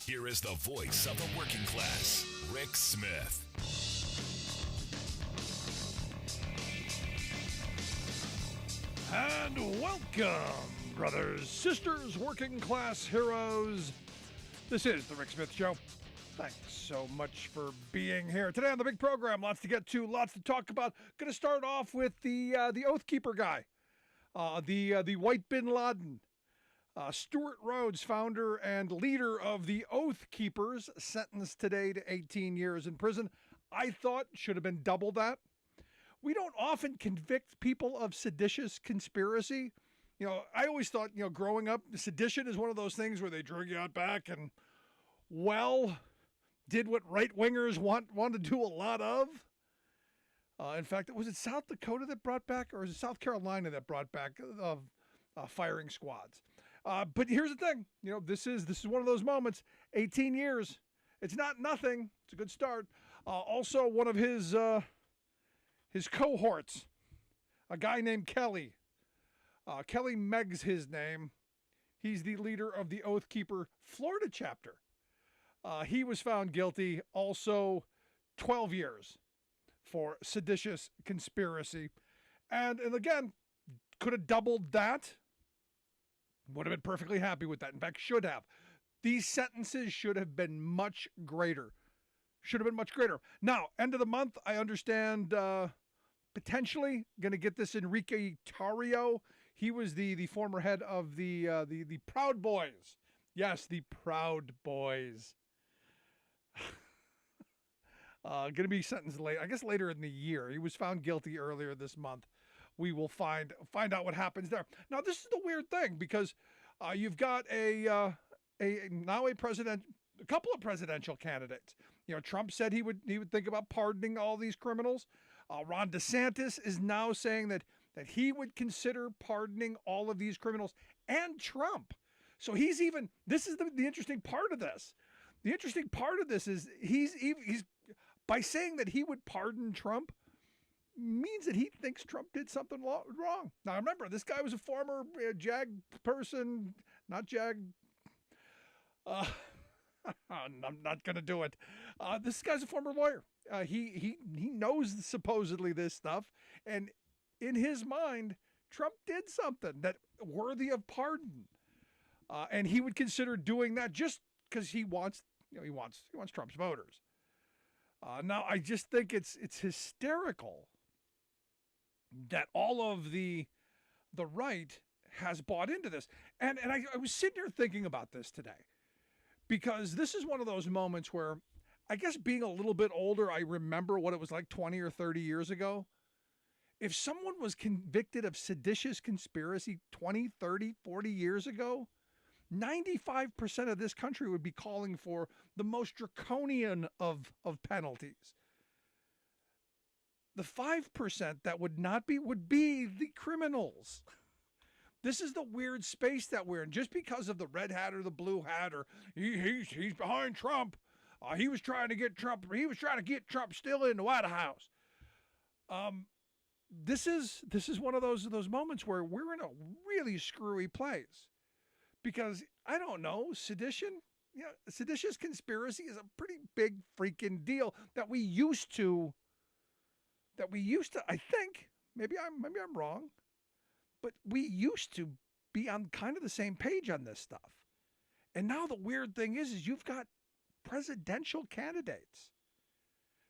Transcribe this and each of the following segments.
Here is the voice of the working class, Rick Smith. And welcome, brothers, sisters, working class heroes. This is the Rick Smith Show. Thanks so much for being here today on the big program. Lots to get to, lots to talk about. Going to start off with the Oath Keeper guy, the white Bin Laden. Stuart Rhodes, founder and leader of the Oath Keepers, sentenced today to 18 years in prison. I thought should have been double that. We don't often convict people of seditious conspiracy. You know, I always thought, growing up, sedition is one of those things where they drag you out back and, did what right-wingers want to do a lot of. In fact, was it South Dakota that brought back, or was it South Carolina that brought back firing squads? But here's the thing, this is one of those moments. 18 years, it's not nothing. It's a good start. Also, one of his cohorts, a guy named Kelly. Kelly Meg's his name. He's the leader of the Oath Keeper Florida chapter. He was found guilty, also 12 years for seditious conspiracy. And again, could have doubled that. Would have been perfectly happy with that. In fact, should have. These sentences should have been much greater. Should have been much greater. Now, end of the month, I understand potentially going to get this Enrique Tarrio. He was the former head of the Proud Boys. Yes, the Proud Boys. Going to be sentenced later in the year. He was found guilty earlier this month. We will find out what happens there. Now, this is the weird thing, because you've got a couple of presidential candidates. Trump said he would think about pardoning all these criminals. Ron DeSantis is now saying that he would consider pardoning all of these criminals and Trump. So this is the interesting part of this. The interesting part of this is he's by saying that he would pardon Trump, means that he thinks Trump did something wrong. Now, remember, this guy was a former JAG person, not JAG. I'm not going to do it. This guy's a former lawyer. He knows supposedly this stuff, and in his mind, Trump did something that worthy of pardon, and he would consider doing that just because he wants Trump's voters. Now, I just think it's hysterical that all of the right has bought into this. And I was sitting here thinking about this today, because this is one of those moments where, I guess being a little bit older, I remember what it was like 20 or 30 years ago. If someone was convicted of seditious conspiracy 20, 30, 40 years ago, 95% of this country would be calling for the most draconian of penalties. The 5% that would be the criminals. This is the weird space that we're in. Just because of the red hat or the blue hat, or he's behind Trump. He was trying to get Trump still in the White House. This is one of those moments where we're in a really screwy place. Because, I don't know, seditious conspiracy is a pretty big freaking deal that we used to, I think, maybe I'm wrong, but we used to be on kind of the same page on this stuff. And now the weird thing is you've got presidential candidates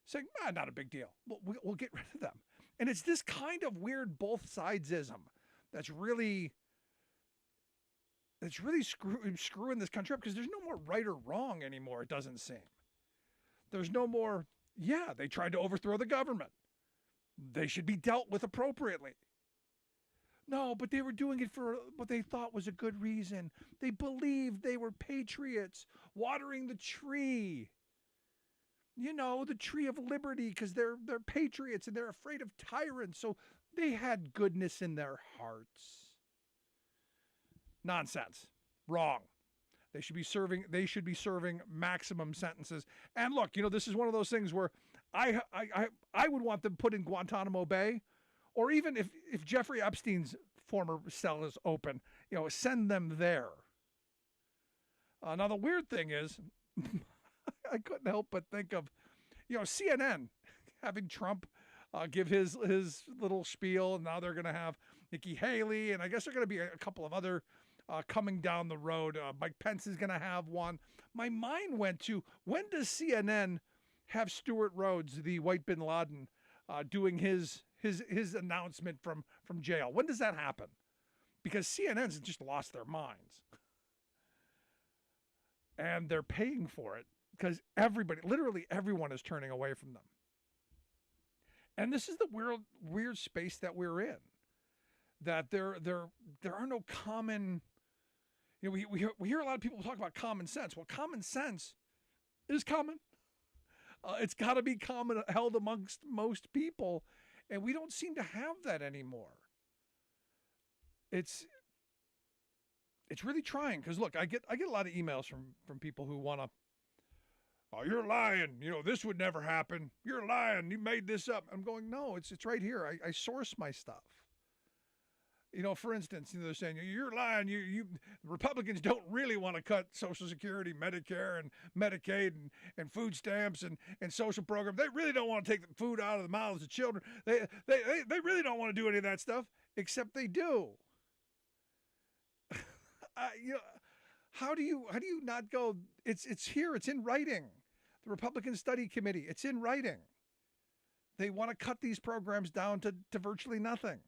saying, not a big deal. We'll get rid of them. And it's this kind of weird both sidesism that's really screwing this country up, because there's no more right or wrong anymore, it doesn't seem. There's no more, they tried to overthrow the government. They should be dealt with appropriately. No, but they were doing it for what they thought was a good reason. They believed they were patriots, watering the tree. The tree of liberty, because they're patriots and they're afraid of tyrants. So they had goodness in their hearts. Nonsense. Wrong. They should be serving maximum sentences. And look, this is one of those things where I would want them put in Guantanamo Bay, or even if Jeffrey Epstein's former cell is open, send them there. Now the weird thing is, I couldn't help but think of, CNN having Trump give his little spiel, and now they're going to have Nikki Haley, and I guess there are going to be a couple of other coming down the road. Mike Pence is going to have one. My mind went to, when does CNN have Stuart Rhodes, the white Bin Laden, doing his announcement from jail? When does that happen? Because CNN's just lost their minds. And they're paying for it because everybody, literally everyone, is turning away from them. And this is the weird space that we're in. That there are no common. We hear a lot of people talk about common sense. Well, common sense is common. It's got to be common, held amongst most people, and we don't seem to have that anymore. It's really trying, because look, I get a lot of emails from people who want to, oh, you're lying, this would never happen, you're lying, you made this up. I'm going, no, it's right here. I source my stuff. For instance, they're saying, you're lying, you Republicans don't really want to cut Social Security, Medicare, and Medicaid, and food stamps, and social programs. They really don't want to take the food out of the mouths of children. They really don't want to do any of that stuff, except they do. How do you not go? It's here. It's in writing. The Republican Study Committee. It's in writing. They want to cut these programs down to virtually nothing.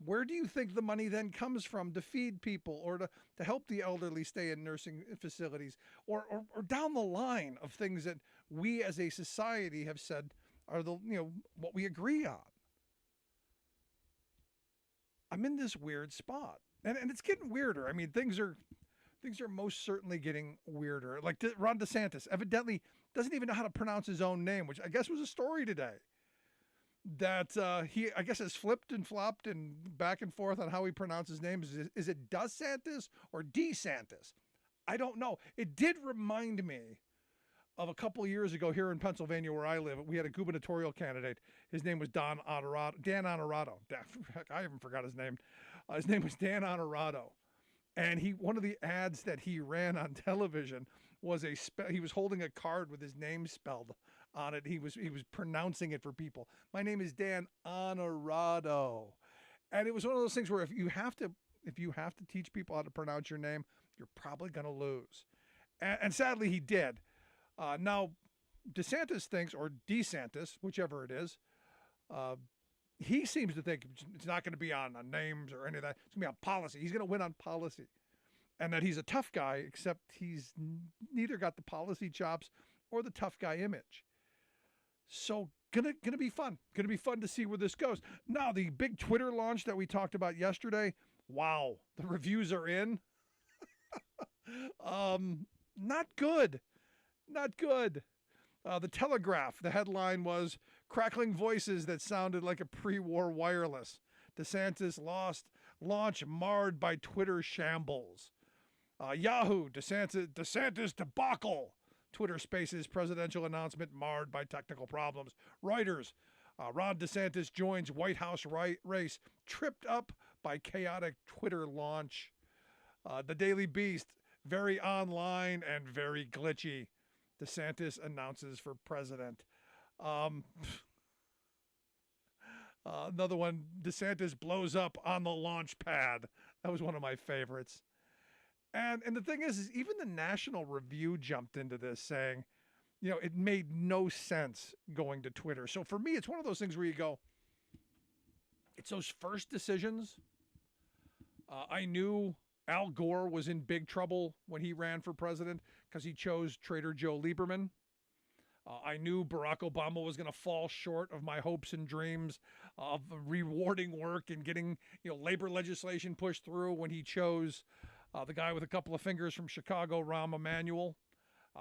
Where do you think the money then comes from to feed people, or to help the elderly stay in nursing facilities, or down the line of things that we as a society have said are what we agree on? I'm in this weird spot. And it's getting weirder. I mean, things are most certainly getting weirder. Like Ron DeSantis evidently doesn't even know how to pronounce his own name, which I guess was a story today. That he, I guess, has flipped and flopped and back and forth on how he pronounces names. Is it DeSantis or DeSantis? I don't know. It did remind me of a couple of years ago here in Pennsylvania, where I live. We had a gubernatorial candidate. His name was Dan Honorado. I even forgot his name. His name was Dan Honorado. And one of the ads that he ran on television was he was holding a card with his name spelled on it. He was pronouncing it for people. My name is Dan Honorado. And it was one of those things where if you have to teach people how to pronounce your name, you're probably going to lose. And sadly, he did. Now, DeSantis thinks, or DeSantis, whichever it is, he seems to think it's not going to be on names or any of that. It's going to be on policy. He's going to win on policy. And that he's a tough guy, except he's neither got the policy chops or the tough guy image. So gonna be fun. Gonna be fun to see where this goes. Now, the big Twitter launch that we talked about yesterday, wow, the reviews are in. Not good. Not good. The Telegraph, the headline was crackling voices that sounded like a pre-war wireless. DeSantis launch marred by Twitter shambles. Yahoo, DeSantis debacle. Twitter Spaces presidential announcement marred by technical problems. Reuters, Ron DeSantis joins White House race tripped up by chaotic Twitter launch. The Daily Beast, very online and very glitchy. DeSantis announces for president. Another one, DeSantis blows up on the launch pad. That was one of my favorites. And the thing is even the National Review jumped into this saying, it made no sense going to Twitter. So for me, it's one of those things where you go, it's those first decisions. I knew Al Gore was in big trouble when he ran for president because he chose Trader Joe Lieberman. I knew Barack Obama was going to fall short of my hopes and dreams of rewarding work and getting, labor legislation pushed through when he chose the guy with a couple of fingers from Chicago, Rahm Emanuel.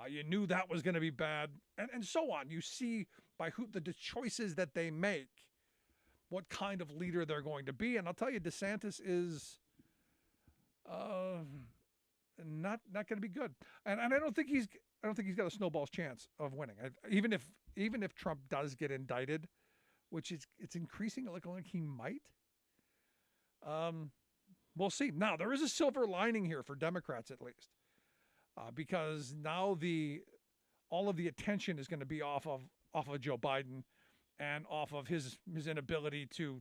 You knew that was going to be bad, and so on. You see by the choices that they make, what kind of leader they're going to be. And I'll tell you, DeSantis is not going to be good. And I don't think he's got a snowball's chance of winning. Even if Trump does get indicted, which it's increasing like he might. We'll see. Now, there is a silver lining here for Democrats, at least. because now all of the attention is going to be off of Joe Biden and off of his inability to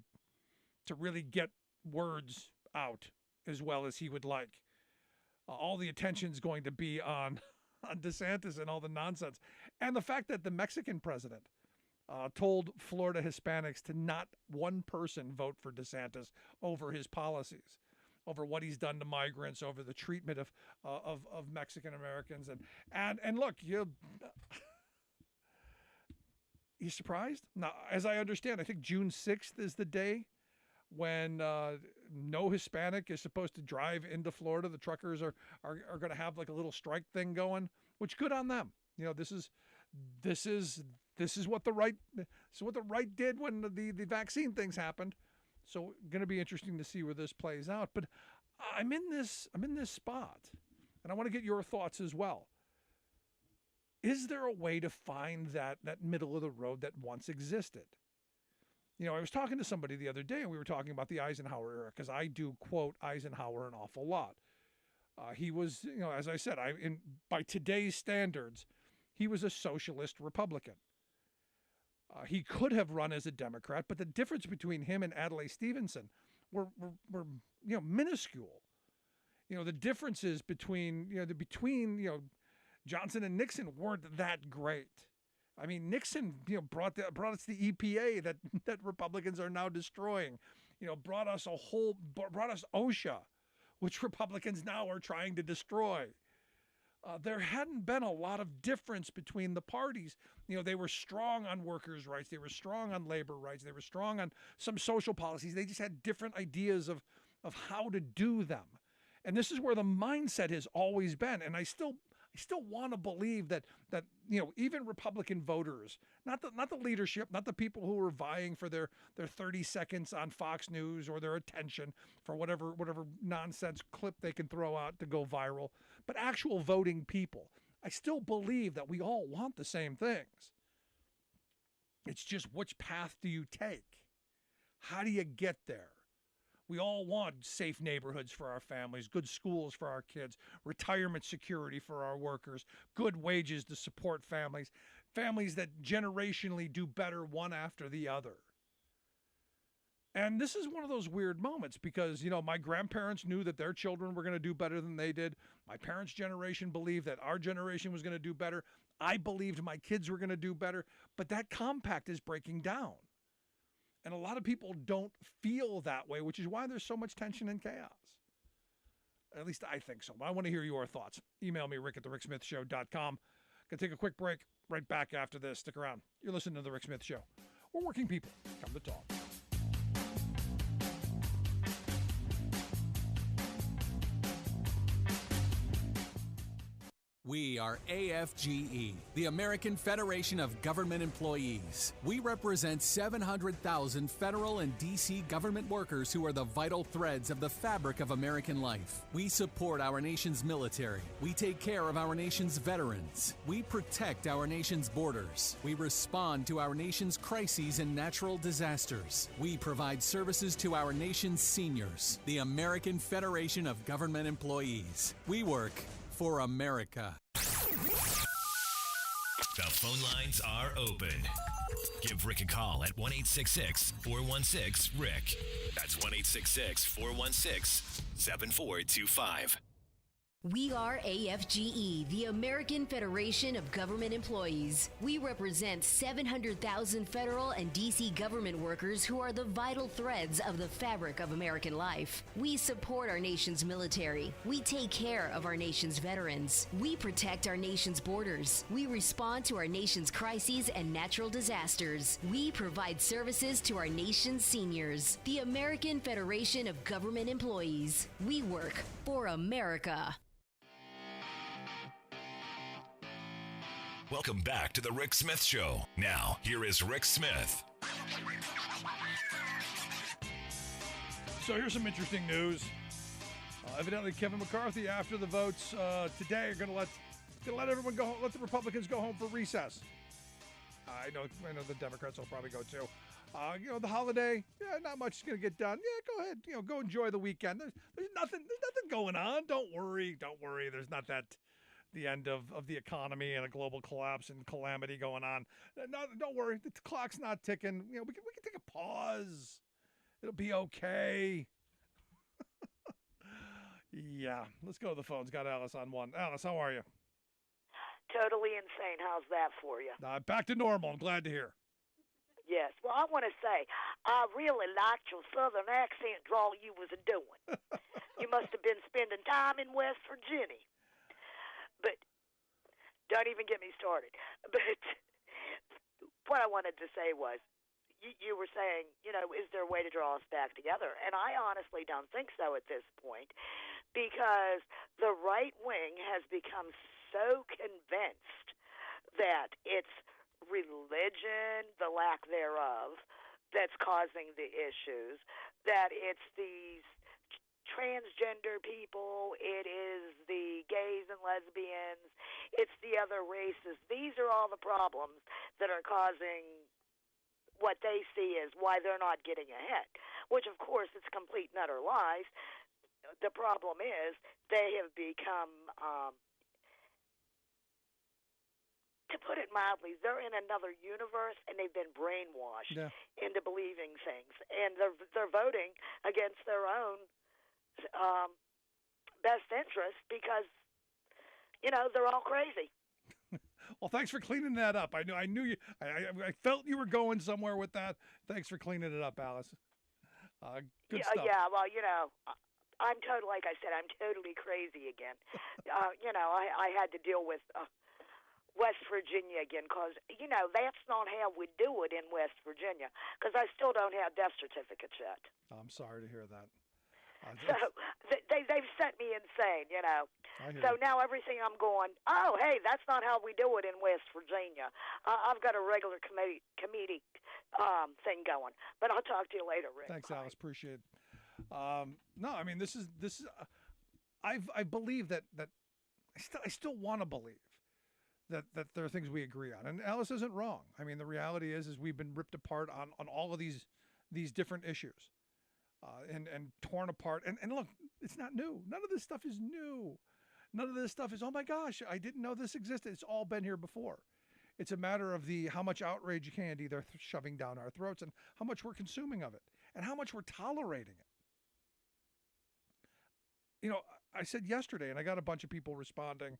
really get words out as well as he would like. All the attention is going to be on DeSantis and all the nonsense. And the fact that the Mexican president told Florida Hispanics to not one person vote for DeSantis over his policies, over what he's done to migrants, over the treatment of Mexican Americans. And look, you surprised? Now, as I understand, I think June 6th is the day when no Hispanic is supposed to drive into Florida. The truckers are going to have like a little strike thing going, which good on them. You know, this is what the right did when the vaccine things happened. So going to be interesting to see where this plays out. But I'm in this spot, and I want to get your thoughts as well. Is there a way to find that middle of the road that once existed? You know, I was talking to somebody the other day, and we were talking about the Eisenhower era, because I do quote Eisenhower an awful lot. He was, you know, as I said, by today's standards, he was a socialist Republican. He could have run as a Democrat, but the difference between him and Adlai Stevenson were minuscule. You know, the differences between Johnson and Nixon weren't that great. I mean, Nixon, brought us the EPA that Republicans are now destroying. Brought us OSHA, which Republicans now are trying to destroy. There hadn't been a lot of difference between the parties. They were strong on workers' rights. They were strong on labor rights. They were strong on some social policies. They just had different ideas of how to do them. And this is where the mindset has always been. And I still want to believe that even Republican voters, not the leadership, not the people who are vying for their 30 seconds on Fox News or their attention for whatever nonsense clip they can throw out to go viral, but actual voting people. I still believe that we all want the same things. It's just, which path do you take? How do you get there? We all want safe neighborhoods for our families, good schools for our kids, retirement security for our workers, good wages to support families that generationally do better one after the other. And this is one of those weird moments because, my grandparents knew that their children were going to do better than they did. My parents' generation believed that our generation was going to do better. I believed my kids were going to do better, but that compact is breaking down. And a lot of people don't feel that way, which is why there's so much tension and chaos. At least I think so. But I want to hear your thoughts. Email me, rick@thericksmithshow.com. Gonna take a quick break. Right back after this. Stick around. You're listening to The Rick Smith Show. We're working people. Come to talk. We are AFGE, the American Federation of Government Employees. We represent 700,000 federal and D.C. government workers who are the vital threads of the fabric of American life. We support our nation's military. We take care of our nation's veterans. We protect our nation's borders. We respond to our nation's crises and natural disasters. We provide services to our nation's seniors. The American Federation of Government Employees. We work for America. The phone lines are open. Give Rick a call at 1-866-416-RICK. That's 1-866-416-7425. We are AFGE, the American Federation of Government Employees. We represent 700,000 federal and D.C. government workers who are the vital threads of the fabric of American life. We support our nation's military. We take care of our nation's veterans. We protect our nation's borders. We respond to our nation's crises and natural disasters. We provide services to our nation's seniors. The American Federation of Government Employees. We work for America. Welcome back to The Rick Smith Show. Now, here is Rick Smith. So here's some interesting news. Evidently, Kevin McCarthy, after the votes today, are going to let everyone go home, let the Republicans go home for recess. I know the Democrats will probably go too. The holiday, not much is going to get done. Yeah, go ahead, go enjoy the weekend. There's nothing going on. Don't worry. There's not the end of the economy and a global collapse and calamity going on. No, don't worry, the clock's not ticking. We can take a pause. It'll be okay. Yeah, let's go to the phones. Got Alice on one. Alice, how are you? Totally insane. How's that for you? Back to normal. I'm glad to hear. Yes. Well, I want to say, I really liked your southern accent drawl you was doing. You must have been spending time in West Virginia. But don't even get me started. But what I wanted to say was, you were saying, is there a way to draw us back together? And I honestly don't think so at this point, because the right wing has become so convinced that it's religion, the lack thereof, that's causing the issues, that it's these transgender people, it is the gays and lesbians, it's the other races. These are all the problems that are causing what they see as why they're not getting ahead, which, of course, it's complete and utter lies. The problem is they have become, to put it mildly, they're in another universe, and they've been brainwashed into believing things, and they're voting against their own best interest because, they're all crazy. Well, thanks for cleaning that up. I knew you. I felt you were going somewhere with that. Thanks for cleaning it up, Alice. Good stuff. Yeah. Well, I'm totally, like I said, I'm totally crazy again. I had to deal with West Virginia again because that's not how we do it in West Virginia. Because I still don't have death certificates yet. I'm sorry to hear that. So they've sent me insane, So now everything I'm going, oh, hey, that's not how we do it in West Virginia. I've got a regular comedic thing going. But I'll talk to you later, Rick. Thanks, Alice. Appreciate it. No, I mean, this is I believe that I still want to believe that there are things we agree on. And Alice isn't wrong. I mean, the reality is we've been ripped apart on all of these different issues. And torn apart. And look, it's not new. None of this stuff is new. None of this stuff is, oh my gosh, I didn't know this existed. It's all been here before. It's a matter of how much outrage candy they're shoving down our throats and how much we're consuming of it and how much we're tolerating it. I said yesterday, and I got a bunch of people responding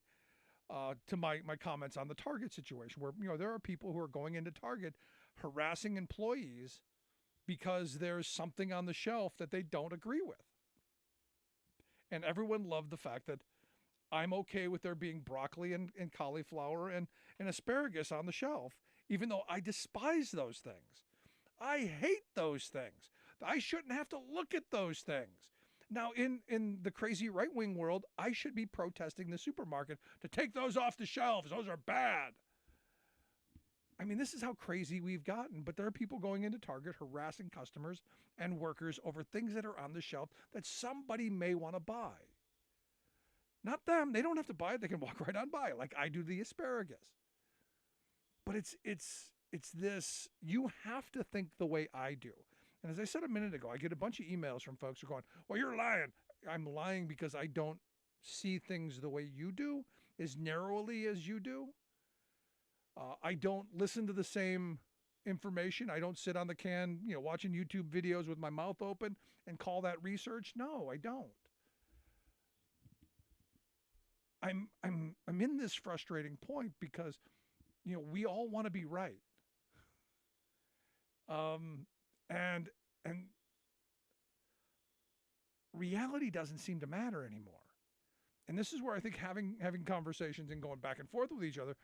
to my comments on the Target situation where, there are people who are going into Target harassing employees because there's something on the shelf that they don't agree with. And everyone loved the fact that I'm okay with there being broccoli and cauliflower and asparagus on the shelf, even though I despise those things. I hate those things. I shouldn't have to look at those things. Now, in the crazy right-wing world, I should be protesting the supermarket to take those off the shelves. Those are bad. I mean, this is how crazy we've gotten, but there are people going into Target harassing customers and workers over things that are on the shelf that somebody may want to buy. Not them. They don't have to buy it. They can walk right on by, like I do the asparagus. But it's this, you have to think the way I do. And as I said a minute ago, I get a bunch of emails from folks who are going, well, you're lying. I'm lying because I don't see things the way you do, as narrowly as you do. I don't listen to the same information. I don't sit on the can, watching YouTube videos with my mouth open and call that research. No, I don't. I'm in this frustrating point because, we all want to be right. And reality doesn't seem to matter anymore. And this is where I think having conversations and going back and forth with each other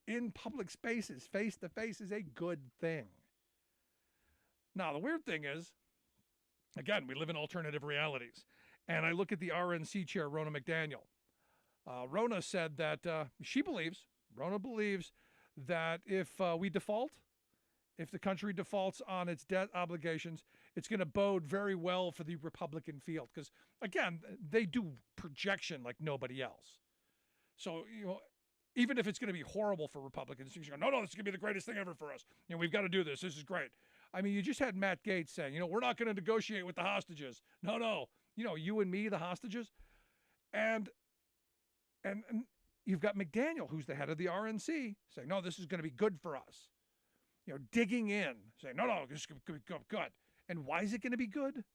in public spaces, face to face, is a good thing. Now, the weird thing is, again, we live in alternative realities. And I look at the RNC chair, Rona McDaniel. Rona said that Rona believes that if we default, if the country defaults on its debt obligations, it's going to bode very well for the Republican field. Because, again, they do projection like nobody else. So, even if it's going to be horrible for Republicans, you go, no, this is going to be the greatest thing ever for us. We've got to do this. This is great. I mean, you just had Matt Gaetz saying, we're not going to negotiate with the hostages. No. You and me, the hostages. And you've got McDaniel, who's the head of the RNC, saying, no, this is going to be good for us. Digging in, saying, no, this is going to be good. And why is it going to be good?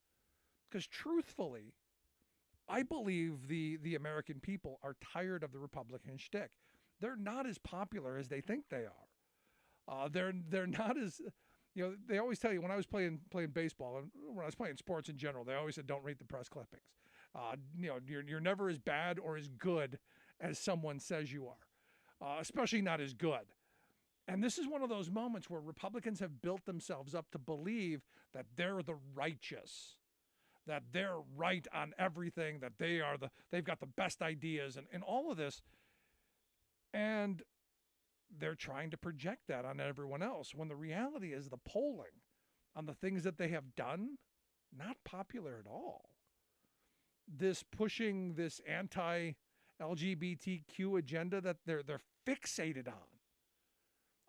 Because truthfully, I believe the American people are tired of the Republican shtick. They're not as popular as they think they are. They're not as, they always tell you, when I was playing baseball and when I was playing sports in general, they always said, don't read the press clippings. You're never as bad or as good as someone says you are, especially not as good. And this is one of those moments where Republicans have built themselves up to believe that they're the righteous, that they're right on everything, that they've got the best ideas and all of this. And they're trying to project that on everyone else, when the reality is the polling on the things that they have done, not popular at all. This pushing this anti-LGBTQ agenda that they're fixated on.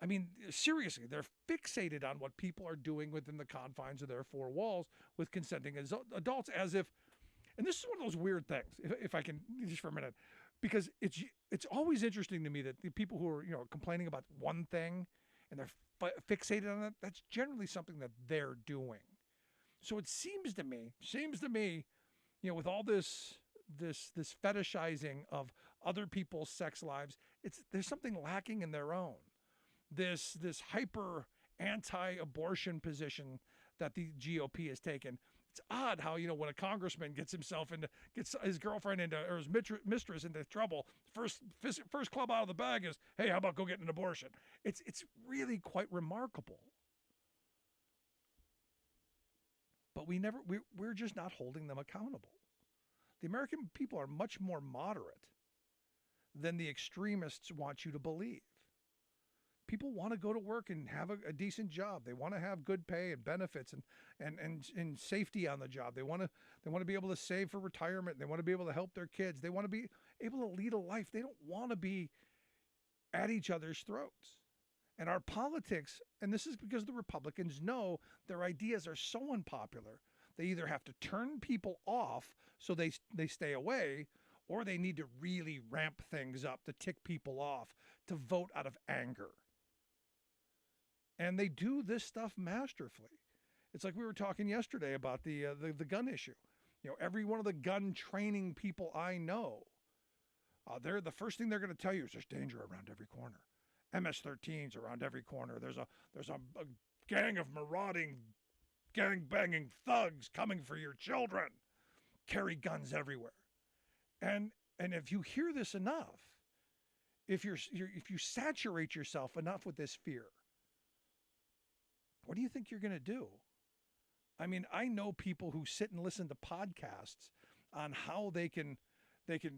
I mean, seriously, they're fixated on what people are doing within the confines of their four walls with consenting adults, as if, and this is one of those weird things, if I can, just for a minute, because it's always interesting to me that the people who are, complaining about one thing and they're fixated on it, that's generally something that they're doing. So it seems to me, with all this fetishizing of other people's sex lives, there's something lacking in their own. This hyper anti-abortion position that the GOP has taken. It's odd how, when a congressman gets his girlfriend or his mistress into trouble, first club out of the bag is, hey, how about go get an abortion? It's really quite remarkable. But we're just not holding them accountable. The American people are much more moderate than the extremists want you to believe. People want to go to work and have a decent job. They want to have good pay and benefits and safety on the job. They want to be able to save for retirement. They want to be able to help their kids. They want to be able to lead a life. They don't want to be at each other's throats. And our politics, and this is because the Republicans know their ideas are so unpopular, they either have to turn people off so they stay away, or they need to really ramp things up to tick people off, to vote out of anger. And they do this stuff masterfully. It's like we were talking yesterday about the gun issue. Every one of the gun training people I know, they're the first thing they're going to tell you is there's danger around every corner. MS-13s around every corner. There's a gang of marauding, gang-banging thugs coming for your children. Carry guns everywhere. And if you hear this enough, if you saturate yourself enough with this fear, what do you think you're going to do? I mean, I know people who sit and listen to podcasts on how they can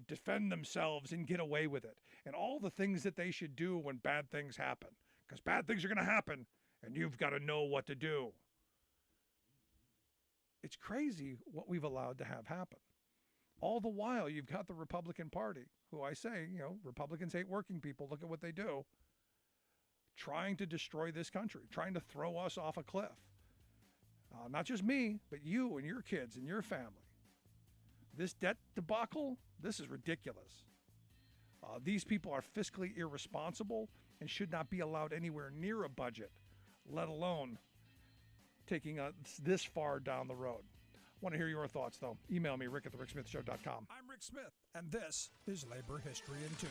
defend themselves and get away with it, and all the things that they should do when bad things happen, because bad things are going to happen and you've got to know what to do. It's crazy what we've allowed to have happen. All the while, you've got the Republican Party, who I say, Republicans hate working people. Look at what they do. Trying to destroy this country, trying to throw us off a cliff. Not just me, but you and your kids and your family. This debt debacle, this is ridiculous. These people are fiscally irresponsible and should not be allowed anywhere near a budget, let alone taking us this far down the road. I want to hear your thoughts, though. Email me, rick@thericksmithshow.com. I'm Rick Smith, and this is Labor History in 2.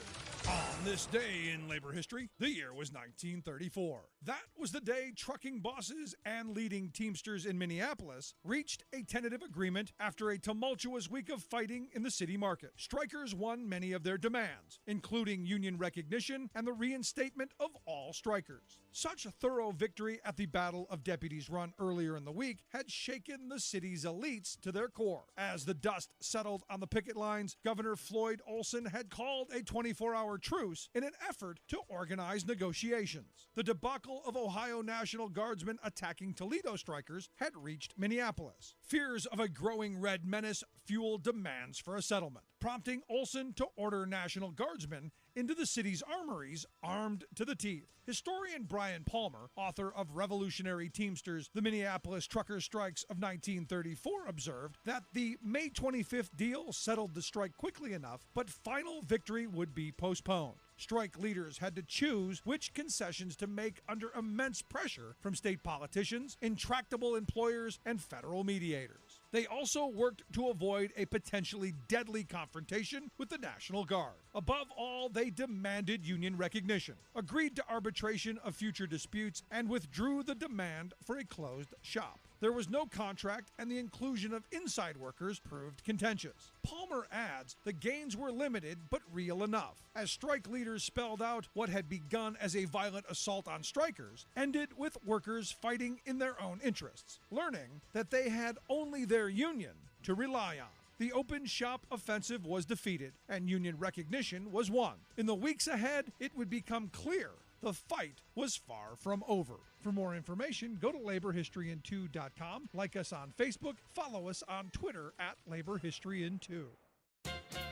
On this day in labor history, the year was 1934. That was the day trucking bosses and leading Teamsters in Minneapolis reached a tentative agreement after a tumultuous week of fighting in the city market. Strikers won many of their demands, including union recognition and the reinstatement of all strikers. Such a thorough victory at the Battle of Deputies Run earlier in the week had shaken the city's elites to their core. As the dust settled on the picket lines, Governor Floyd Olson had called a 24-hour truce in an effort to organize negotiations. The debacle of Ohio National Guardsmen attacking Toledo strikers had reached Minneapolis. Fears of a growing red menace fueled demands for a settlement, prompting Olson to order National Guardsmen into the city's armories armed to the teeth. Historian Brian Palmer, author of Revolutionary Teamsters, The Minneapolis Trucker Strikes of 1934, observed that the May 25th deal settled the strike quickly enough, but final victory would be postponed. Strike leaders had to choose which concessions to make under immense pressure from state politicians, intractable employers, and federal mediators. They also worked to avoid a potentially deadly confrontation with the National Guard. Above all, they demanded union recognition, agreed to arbitration of future disputes, and withdrew the demand for a closed shop. There was no contract, and the inclusion of inside workers proved contentious. Palmer adds the gains were limited but real enough, as strike leaders spelled out what had begun as a violent assault on strikers ended with workers fighting in their own interests, learning that they had only their union to rely on. The open shop offensive was defeated, and union recognition was won. In the weeks ahead, it would become clear the fight was far from over. For more information, go to laborhistoryin2.com, like us on Facebook, follow us on Twitter at laborhistoryin2.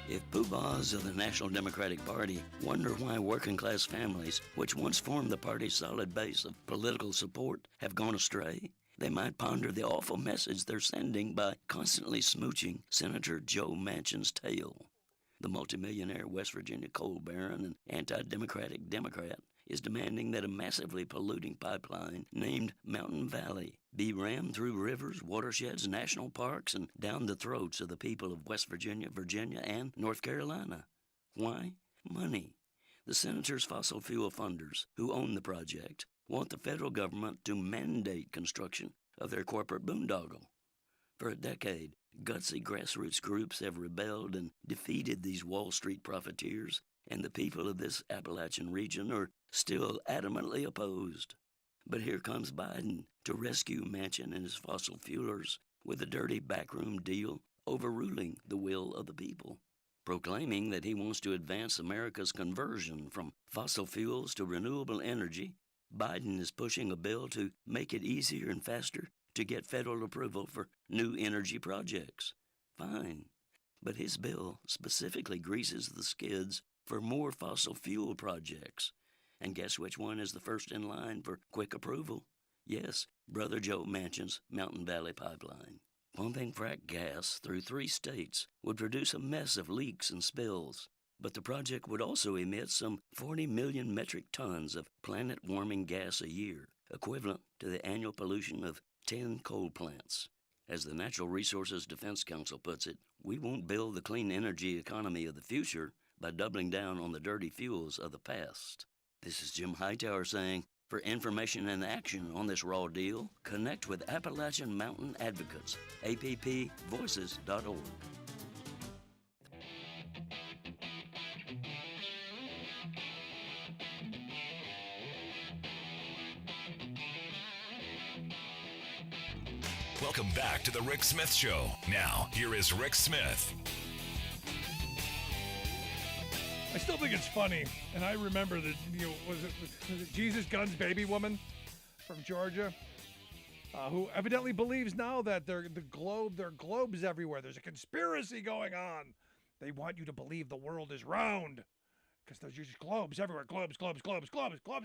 If poobahs of the National Democratic Party wonder why working-class families, which once formed the party's solid base of political support, have gone astray, they might ponder the awful message they're sending by constantly smooching Senator Joe Manchin's tail. The multimillionaire West Virginia coal baron and anti-democratic Democrat is demanding that a massively polluting pipeline named Mountain Valley be rammed through rivers, watersheds, national parks, and down the throats of the people of West Virginia, Virginia, and North Carolina. Why? Money. The senator's fossil fuel funders, who own the project, want the federal government to mandate construction of their corporate boondoggle. For a decade, gutsy grassroots groups have rebelled and defeated these Wall Street profiteers, and the people of this Appalachian region are still adamantly opposed. But here comes Biden to rescue Manchin and his fossil fuelers with a dirty backroom deal overruling the will of the people. Proclaiming that he wants to advance America's conversion from fossil fuels to renewable energy, Biden is pushing a bill to make it easier and faster to get federal approval for new energy projects. Fine. But his bill specifically greases the skids for more fossil fuel projects. And guess which one is the first in line for quick approval? Yes, Brother Joe Manchin's Mountain Valley Pipeline. Pumping frack gas through 3 states would produce a mess of leaks and spills. But the project would also emit some 40 million metric tons of planet-warming gas a year, equivalent to the annual pollution of 10 coal plants. As the Natural Resources Defense Council puts it, we won't build the clean energy economy of the future by doubling down on the dirty fuels of the past. This is Jim Hightower saying, for information and action on this raw deal, connect with Appalachian Mountain Advocates, appvoices.org. Welcome back to the Rick Smith Show. Now, here is Rick Smith. I still think it's funny, and I remember that, was it Jesus Gunn's baby woman from Georgia, who evidently believes now that there are globes everywhere. There's a conspiracy going on. They want you to believe the world is round because there's just globes everywhere. Globes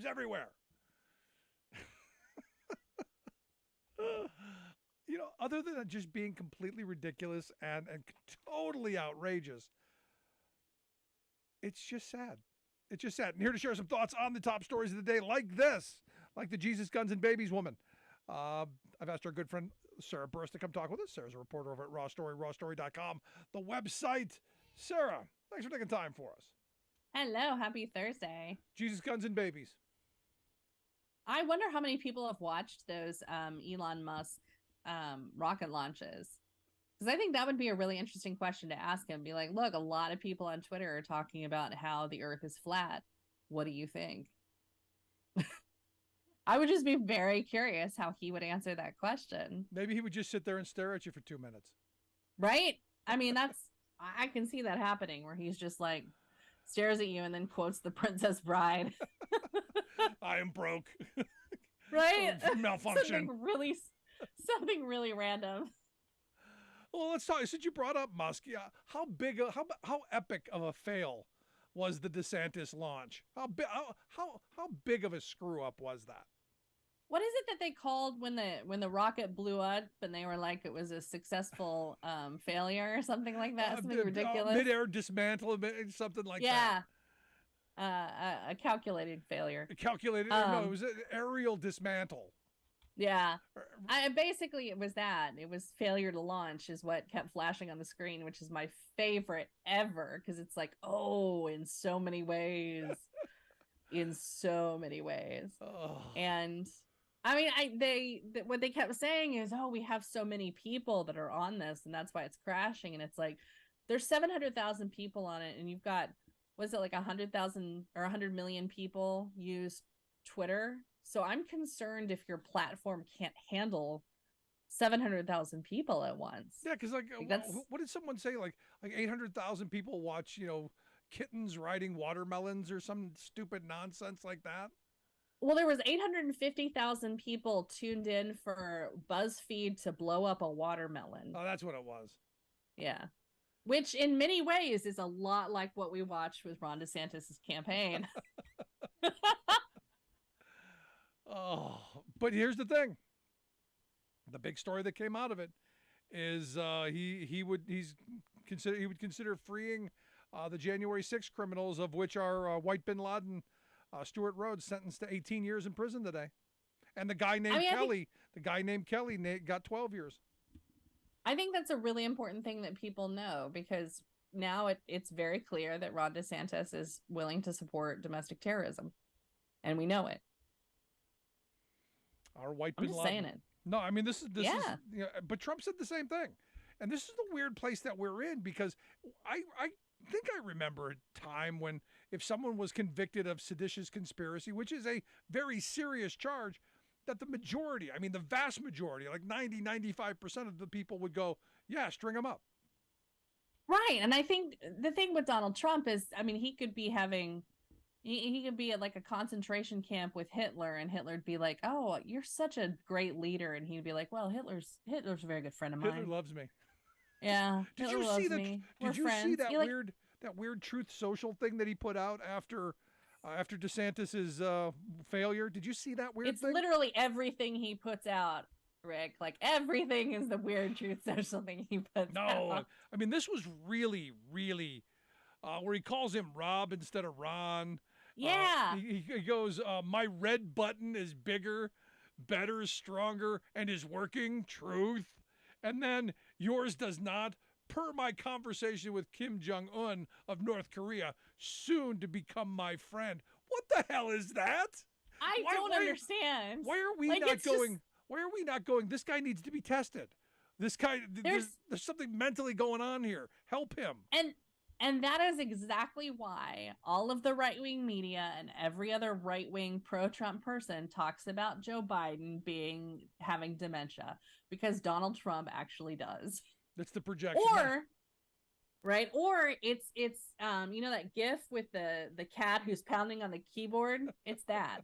everywhere. Other than it just being completely ridiculous and totally outrageous, it's just sad. It's just sad. And here to share some thoughts on the top stories of the day, like this, like the Jesus Guns and Babies woman. I've asked our good friend Sarah Burst to come talk with us. Sarah's a reporter over at Raw Story, rawstory.com, the website. Sarah, thanks for taking time for us. Hello, happy Thursday. Jesus Guns and Babies. I wonder how many people have watched those Elon Musk rocket launches. Because I think that would be a really interesting question to ask him. Be like, look, a lot of people on Twitter are talking about how the earth is flat. What do you think? I would just be very curious how he would answer that question. Maybe he would just sit there and stare at you for 2 minutes. Right? I mean, I can see that happening where he's just like stares at you and then quotes The Princess Bride. I am broke. Right? Malfunction. Something really random. Well, let's talk. Since you brought up Musk, how epic of a fail was the DeSantis launch. How big of a screw up was that? What is it that they called when the rocket blew up and they were like it was a successful failure or something like that? Something ridiculous. Mid-air dismantle, something like that. A calculated failure. No, it was an aerial dismantle. Yeah. Basically, it was that. It was failure to launch is what kept flashing on the screen, which is my favorite ever because it's like, oh, in so many ways. In so many ways. Oh. And I mean, what they kept saying is, oh, we have so many people that are on this, and that's why it's crashing. And it's like, there's 700,000 people on it, and you've got, was it like 100,000 or 100 million people use Twitter? So I'm concerned if your platform can't handle 700,000 people at once. Yeah, because what did someone say? Like 800,000 people watch, kittens riding watermelons or some stupid nonsense like that. Well, there was 850,000 people tuned in for BuzzFeed to blow up a watermelon. Oh, that's what it was. Yeah. Which in many ways is a lot like what we watched with Ron DeSantis' campaign. Oh, but here's the thing. The big story that came out of it is he would consider freeing the January 6th criminals, of which are White Bin Laden, Stuart Rhodes, sentenced to 18 years in prison today, and the guy named Kelly got 12 years. I think that's a really important thing that people know, because now it's very clear that Ron DeSantis is willing to support domestic terrorism, and we know it. Our White I'm Bin just Laden. saying it. No, I mean this is but Trump said the same thing, and this is the weird place that we're in, because I think I remember a time when if someone was convicted of seditious conspiracy, which is a very serious charge, that the vast majority, like 90-95% of the people would go, yeah, string them up. Right. And I think the thing with Donald Trump is, I mean, he could be at like a concentration camp with Hitler, and Hitler'd be like, oh, you're such a great leader. And he'd be like, well, Hitler's a very good friend of mine. Hitler loves me. Yeah. Did Hitler you loves see that? me. Did you friends. see that weird Truth Social thing that he put out after DeSantis's failure? Did you see that weird thing? It's literally everything he puts out, Rick. Like everything is the weird Truth Social thing he puts out. No, I mean this was really, really where he calls him Rob instead of Ron. Yeah. He goes, my red button is bigger, better, stronger, and is working. Truth. And then yours does not, per my conversation with Kim Jong-un of North Korea, soon to become my friend. What the hell is that? I don't understand. Why are we not going? Why are we not going? This guy needs to be tested. This guy, there's something mentally going on here. Help him. And that is exactly why all of the right-wing media and every other right-wing pro-Trump person talks about Joe Biden having dementia, because Donald Trump actually does. That's the projection. Or it's that GIF with the cat who's pounding on the keyboard. It's that.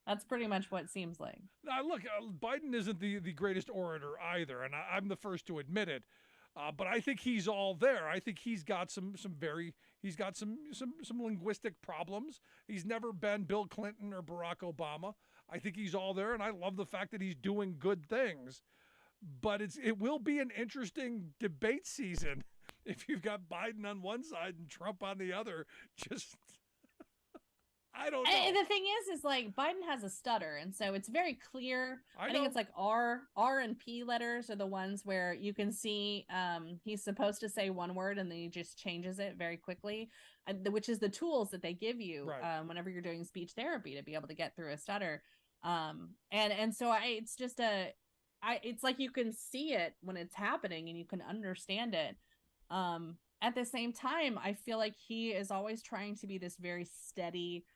That's pretty much what it seems like. Now, look, Biden isn't the greatest orator either, and I'm the first to admit it. But I think he's all there. I think he's got some linguistic problems. He's never been Bill Clinton or Barack Obama. I think he's all there, and I love the fact that he's doing good things. But it will be an interesting debate season if you've got Biden on one side and Trump on the other. Just I don't know. And the thing is like Biden has a stutter, and so it's very clear. I think it's like R and P letters are the ones where you can see he's supposed to say one word and then he just changes it very quickly, which is the tools that they give you whenever you're doing speech therapy to be able to get through a stutter. And so it's just it's like you can see it when it's happening and you can understand it. At the same time, I feel like he is always trying to be this very steady,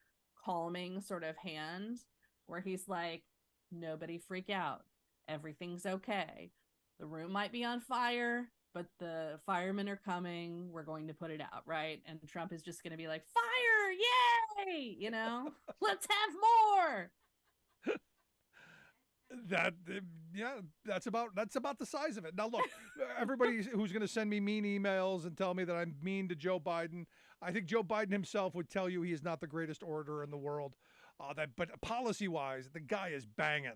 calming sort of hand where he's like, nobody freak out. Everything's okay. The room might be on fire, but the firemen are coming. We're going to put it out, right? And Trump is just going to be like, fire, yay! Let's have more. That's about the size of it. Now look, everybody who's going to send me mean emails and tell me that I'm mean to Joe Biden, I think Joe Biden himself would tell you he is not the greatest orator in the world. But policy-wise, the guy is banging.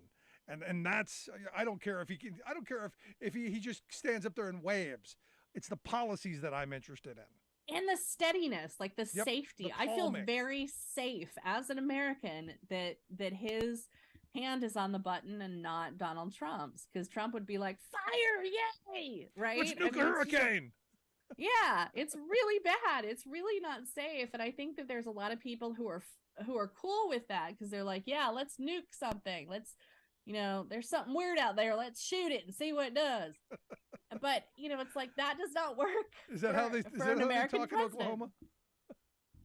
And that's, I don't care if he can, I don't care if he just stands up there and waves. It's the policies that I'm interested in. And the steadiness, like the Yep, safety. the I feel calming. very safe as an American that his hand is on the button and not Donald Trump's, because Trump would be like, fire, yay, right? It's I mean, nuclear hurricane. yeah, it's really bad. It's really not safe. And I think that there's a lot of people who are cool with that, because they're like, yeah, let's nuke something. Let's, there's something weird out there. Let's shoot it and see what it does. But, it's like, that does not work. Is that how they for talk an American in president. Oklahoma?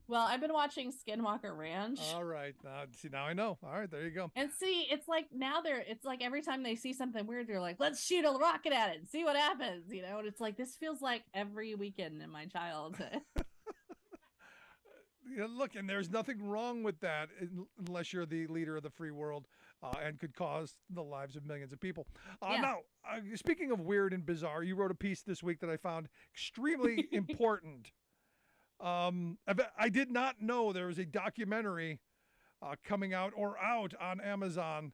Well, I've been watching Skinwalker Ranch. All right. Now I know. All right, there you go. And see, it's like now it's like every time they see something weird, they're like, let's shoot a rocket at it and see what happens, And it's like, this feels like every weekend in my childhood. Look, and there's nothing wrong with that unless you're the leader of the free world and could cause the lives of millions of people. Yeah. Now, speaking of weird and bizarre, you wrote a piece this week that I found extremely important. I did not know there was a documentary coming out on Amazon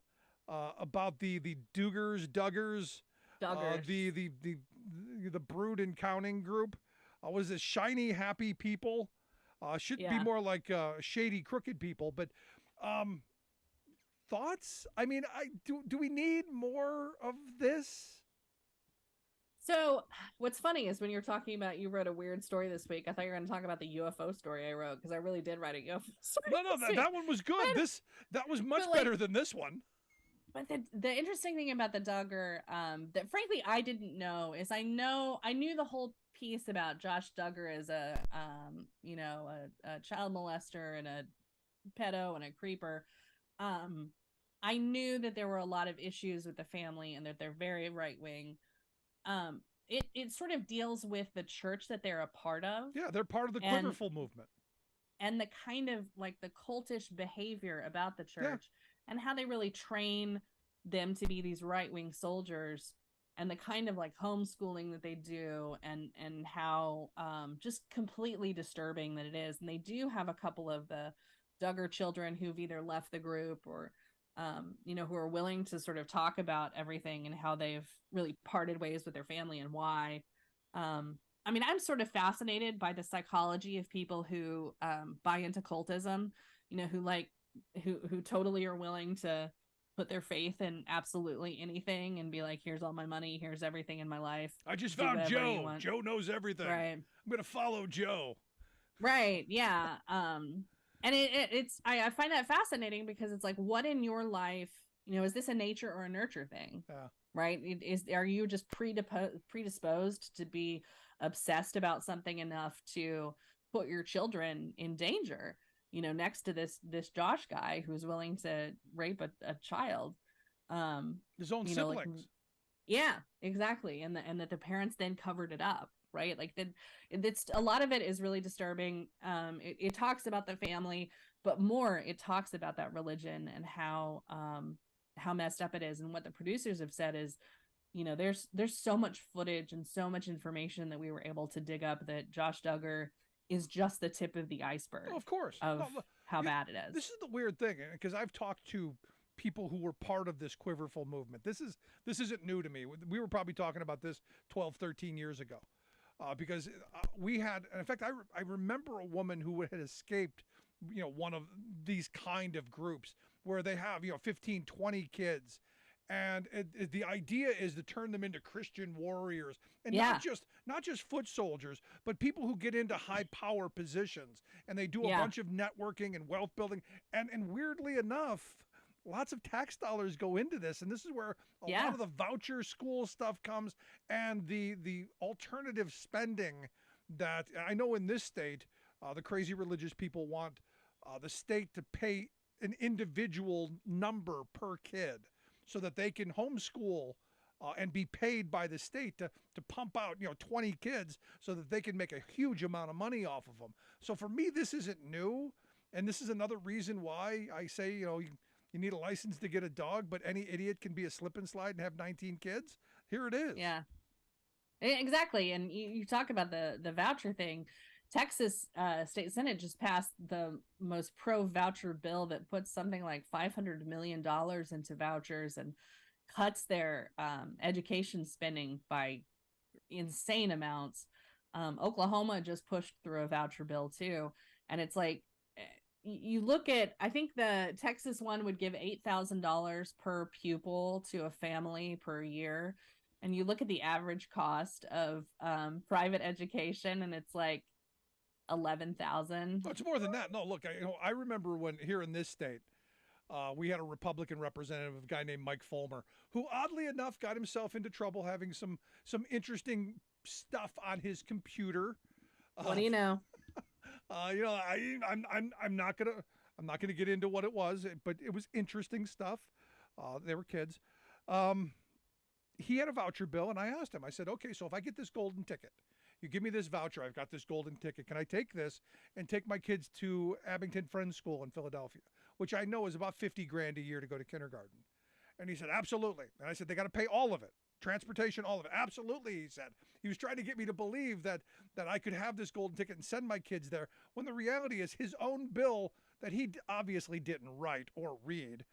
about the Duggars, the brood and counting group. Was it shiny happy people? Should be more like shady crooked people. But thoughts? I mean, do we need more of this? So what's funny is when you're talking about, you wrote a weird story this week. I thought you were going to talk about the UFO story I wrote, because I really did write a UFO story. No, that one was good. That was much better than this one. But the interesting thing about the Duggar, that frankly I didn't know, is I knew the whole piece about Josh Duggar as a child molester and a pedo and a creeper. I knew that there were a lot of issues with the family and that they're very right wing. It sort of deals with the church that they're a part of. Yeah, they're part of the Quiverful movement. And the kind of like the cultish behavior about the church and how they really train them to be these right-wing soldiers, and the kind of like homeschooling that they do, and how just completely disturbing that it is. And they do have a couple of the Duggar children who've either left the group or who are willing to sort of talk about everything and how they've really parted ways with their family and why. I mean, I'm sort of fascinated by the psychology of people who buy into cultism, who totally are willing to put their faith in absolutely anything and be like, here's all my money, here's everything in my life. I just found Joe. Joe knows everything. Right. I'm going to follow Joe. Right. Yeah. And I find that fascinating, because it's like, what in your life, is this a nature or a nurture thing? Yeah. Right. Are you just predisposed to be obsessed about something enough to put your children in danger, next to this Josh guy who's willing to rape a child, his own siblings. Yeah, exactly. And that the parents then covered it up. Right. Like it's a lot of it is really disturbing. It talks about the family, but more it talks about that religion and how messed up it is. And what the producers have said is, there's so much footage and so much information that we were able to dig up that Josh Duggar is just the tip of the iceberg. Oh, of course. How bad it is. This is the weird thing, because I've talked to people who were part of this Quiverful movement. This isn't new to me. We were probably talking about this 12, 13 years ago. Because we had, in fact, I remember a woman who had escaped, one of these kind of groups where they have, 15, 20 kids. And the idea is to turn them into Christian warriors, and not just foot soldiers, but people who get into high power positions, and they do a bunch of networking and wealth building. And weirdly enough, lots of tax dollars go into this, and this is where a lot of the voucher school stuff comes, and the alternative spending that I know in this state, the crazy religious people want the state to pay an individual number per kid, so that they can homeschool and be paid by the state to pump out 20 kids, so that they can make a huge amount of money off of them. So for me, this isn't new, and this is another reason why I say you need a license to get a dog, but any idiot can be a slip and slide and have 19 kids. Here it is. Yeah, exactly. And you talk about the voucher thing. Texas state Senate just passed the most pro voucher bill that puts something like $500 million into vouchers and cuts their education spending by insane amounts. Oklahoma just pushed through a voucher bill too. And it's like, you look at, I think the Texas one would give $8,000 per pupil to a family per year. And you look at the average cost of private education, and it's like 11,000. No, it's more than that. No, look, I remember when here in this state, we had a Republican representative, a guy named Mike Fulmer, who oddly enough got himself into trouble having some interesting stuff on his computer. What do you know? I'm not gonna get into what it was, but it was interesting stuff. They were kids. He had a voucher bill, and I asked him. I said, "Okay, so if I get this golden ticket, you give me this voucher. I've got this golden ticket. Can I take this and take my kids to Abington Friends School in Philadelphia, which I know is about $50,000 a year to go to kindergarten?" And he said, "Absolutely." And I said, "They got to pay all of it, transportation, all of it." "Absolutely," he said. He was trying to get me to believe that I could have this golden ticket and send my kids there, when the reality is his own bill that he obviously didn't write or read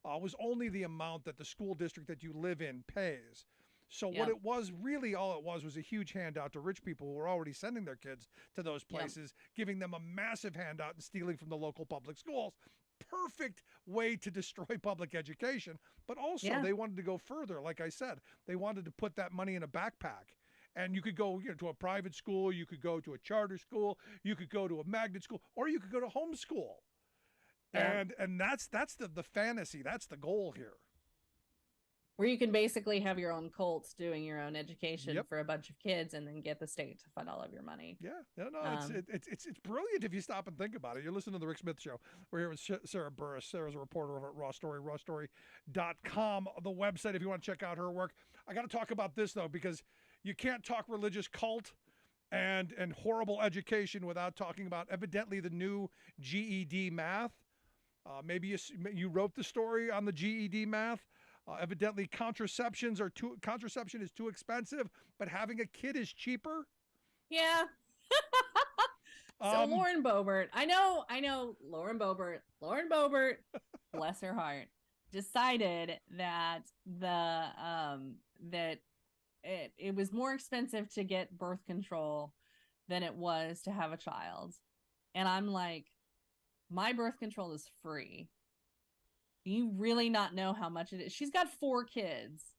was only the amount that the school district that you live in pays. So what it was, really all it was a huge handout to rich people who were already sending their kids to those places, giving them a massive handout and stealing from the local public schools. Perfect way to destroy public education. But also they wanted to go further. Like I said, they wanted to put that money in a backpack. And you could go to a private school, you could go to a charter school, you could go to a magnet school, or you could go to homeschool. Yeah. And that's the fantasy. That's the goal here. Where you can basically have your own cults doing your own education for a bunch of kids, and then get the state to fund all of your money. Yeah, it's brilliant if you stop and think about it. You're listening to the Rick Smith Show. We're here with Sarah Burris. Sarah's a reporter over at Raw Story, rawstory.com, the website if you want to check out her work. I got to talk about this though, because you can't talk religious cult and horrible education without talking about evidently the new GED math. Maybe you wrote the story on the GED math. Evidently, contraception is too expensive, but having a kid is cheaper. Yeah. So Lauren Boebert, I know Lauren Boebert, bless her heart, decided that it was more expensive to get birth control than it was to have a child. And I'm like, my birth control is free. Do you really not know how much it is? She's got 4 kids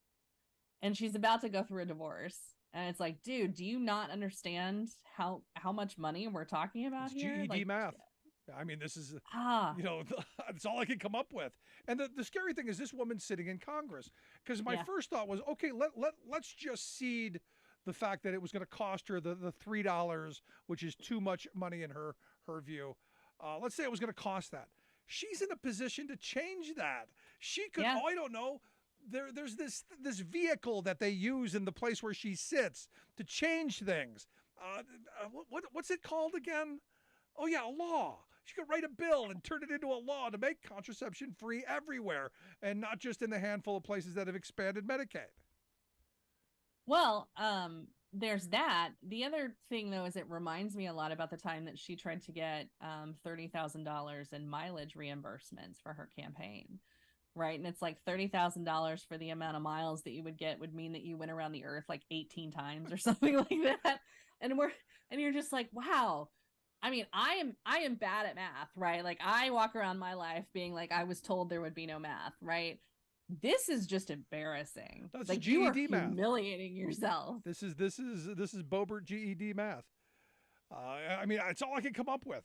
and she's about to go through a divorce. And it's like, dude, do you not understand how much money we're talking about here? GED math. I mean, this is, it's all I can come up with. And the scary thing is this woman's sitting in Congress, because my first thought was, okay, let's just cede the fact that it was going to cost her the $3, which is too much money in her view. Let's say it was going to cost that. She's in a position to change that. She could, I don't know, there's this vehicle that they use in the place where she sits to change things. What's it called again? Oh, yeah, a law. She could write a bill and turn it into a law to make contraception free everywhere, and not just in the handful of places that have expanded Medicaid. Well, there's that. The other thing, though, is it reminds me a lot about the time that she tried to get $30,000 in mileage reimbursements for her campaign, right? And it's like $30,000 for the amount of miles that you would get would mean that you went around the earth like 18 times or something like that. And you're just like, wow. I mean, I am bad at math, right? Like, I walk around my life being like, I was told there would be no math, right? This is just embarrassing. That's like, GED you are math. Humiliating yourself. This is Boebert GED math. I mean, it's all I can come up with.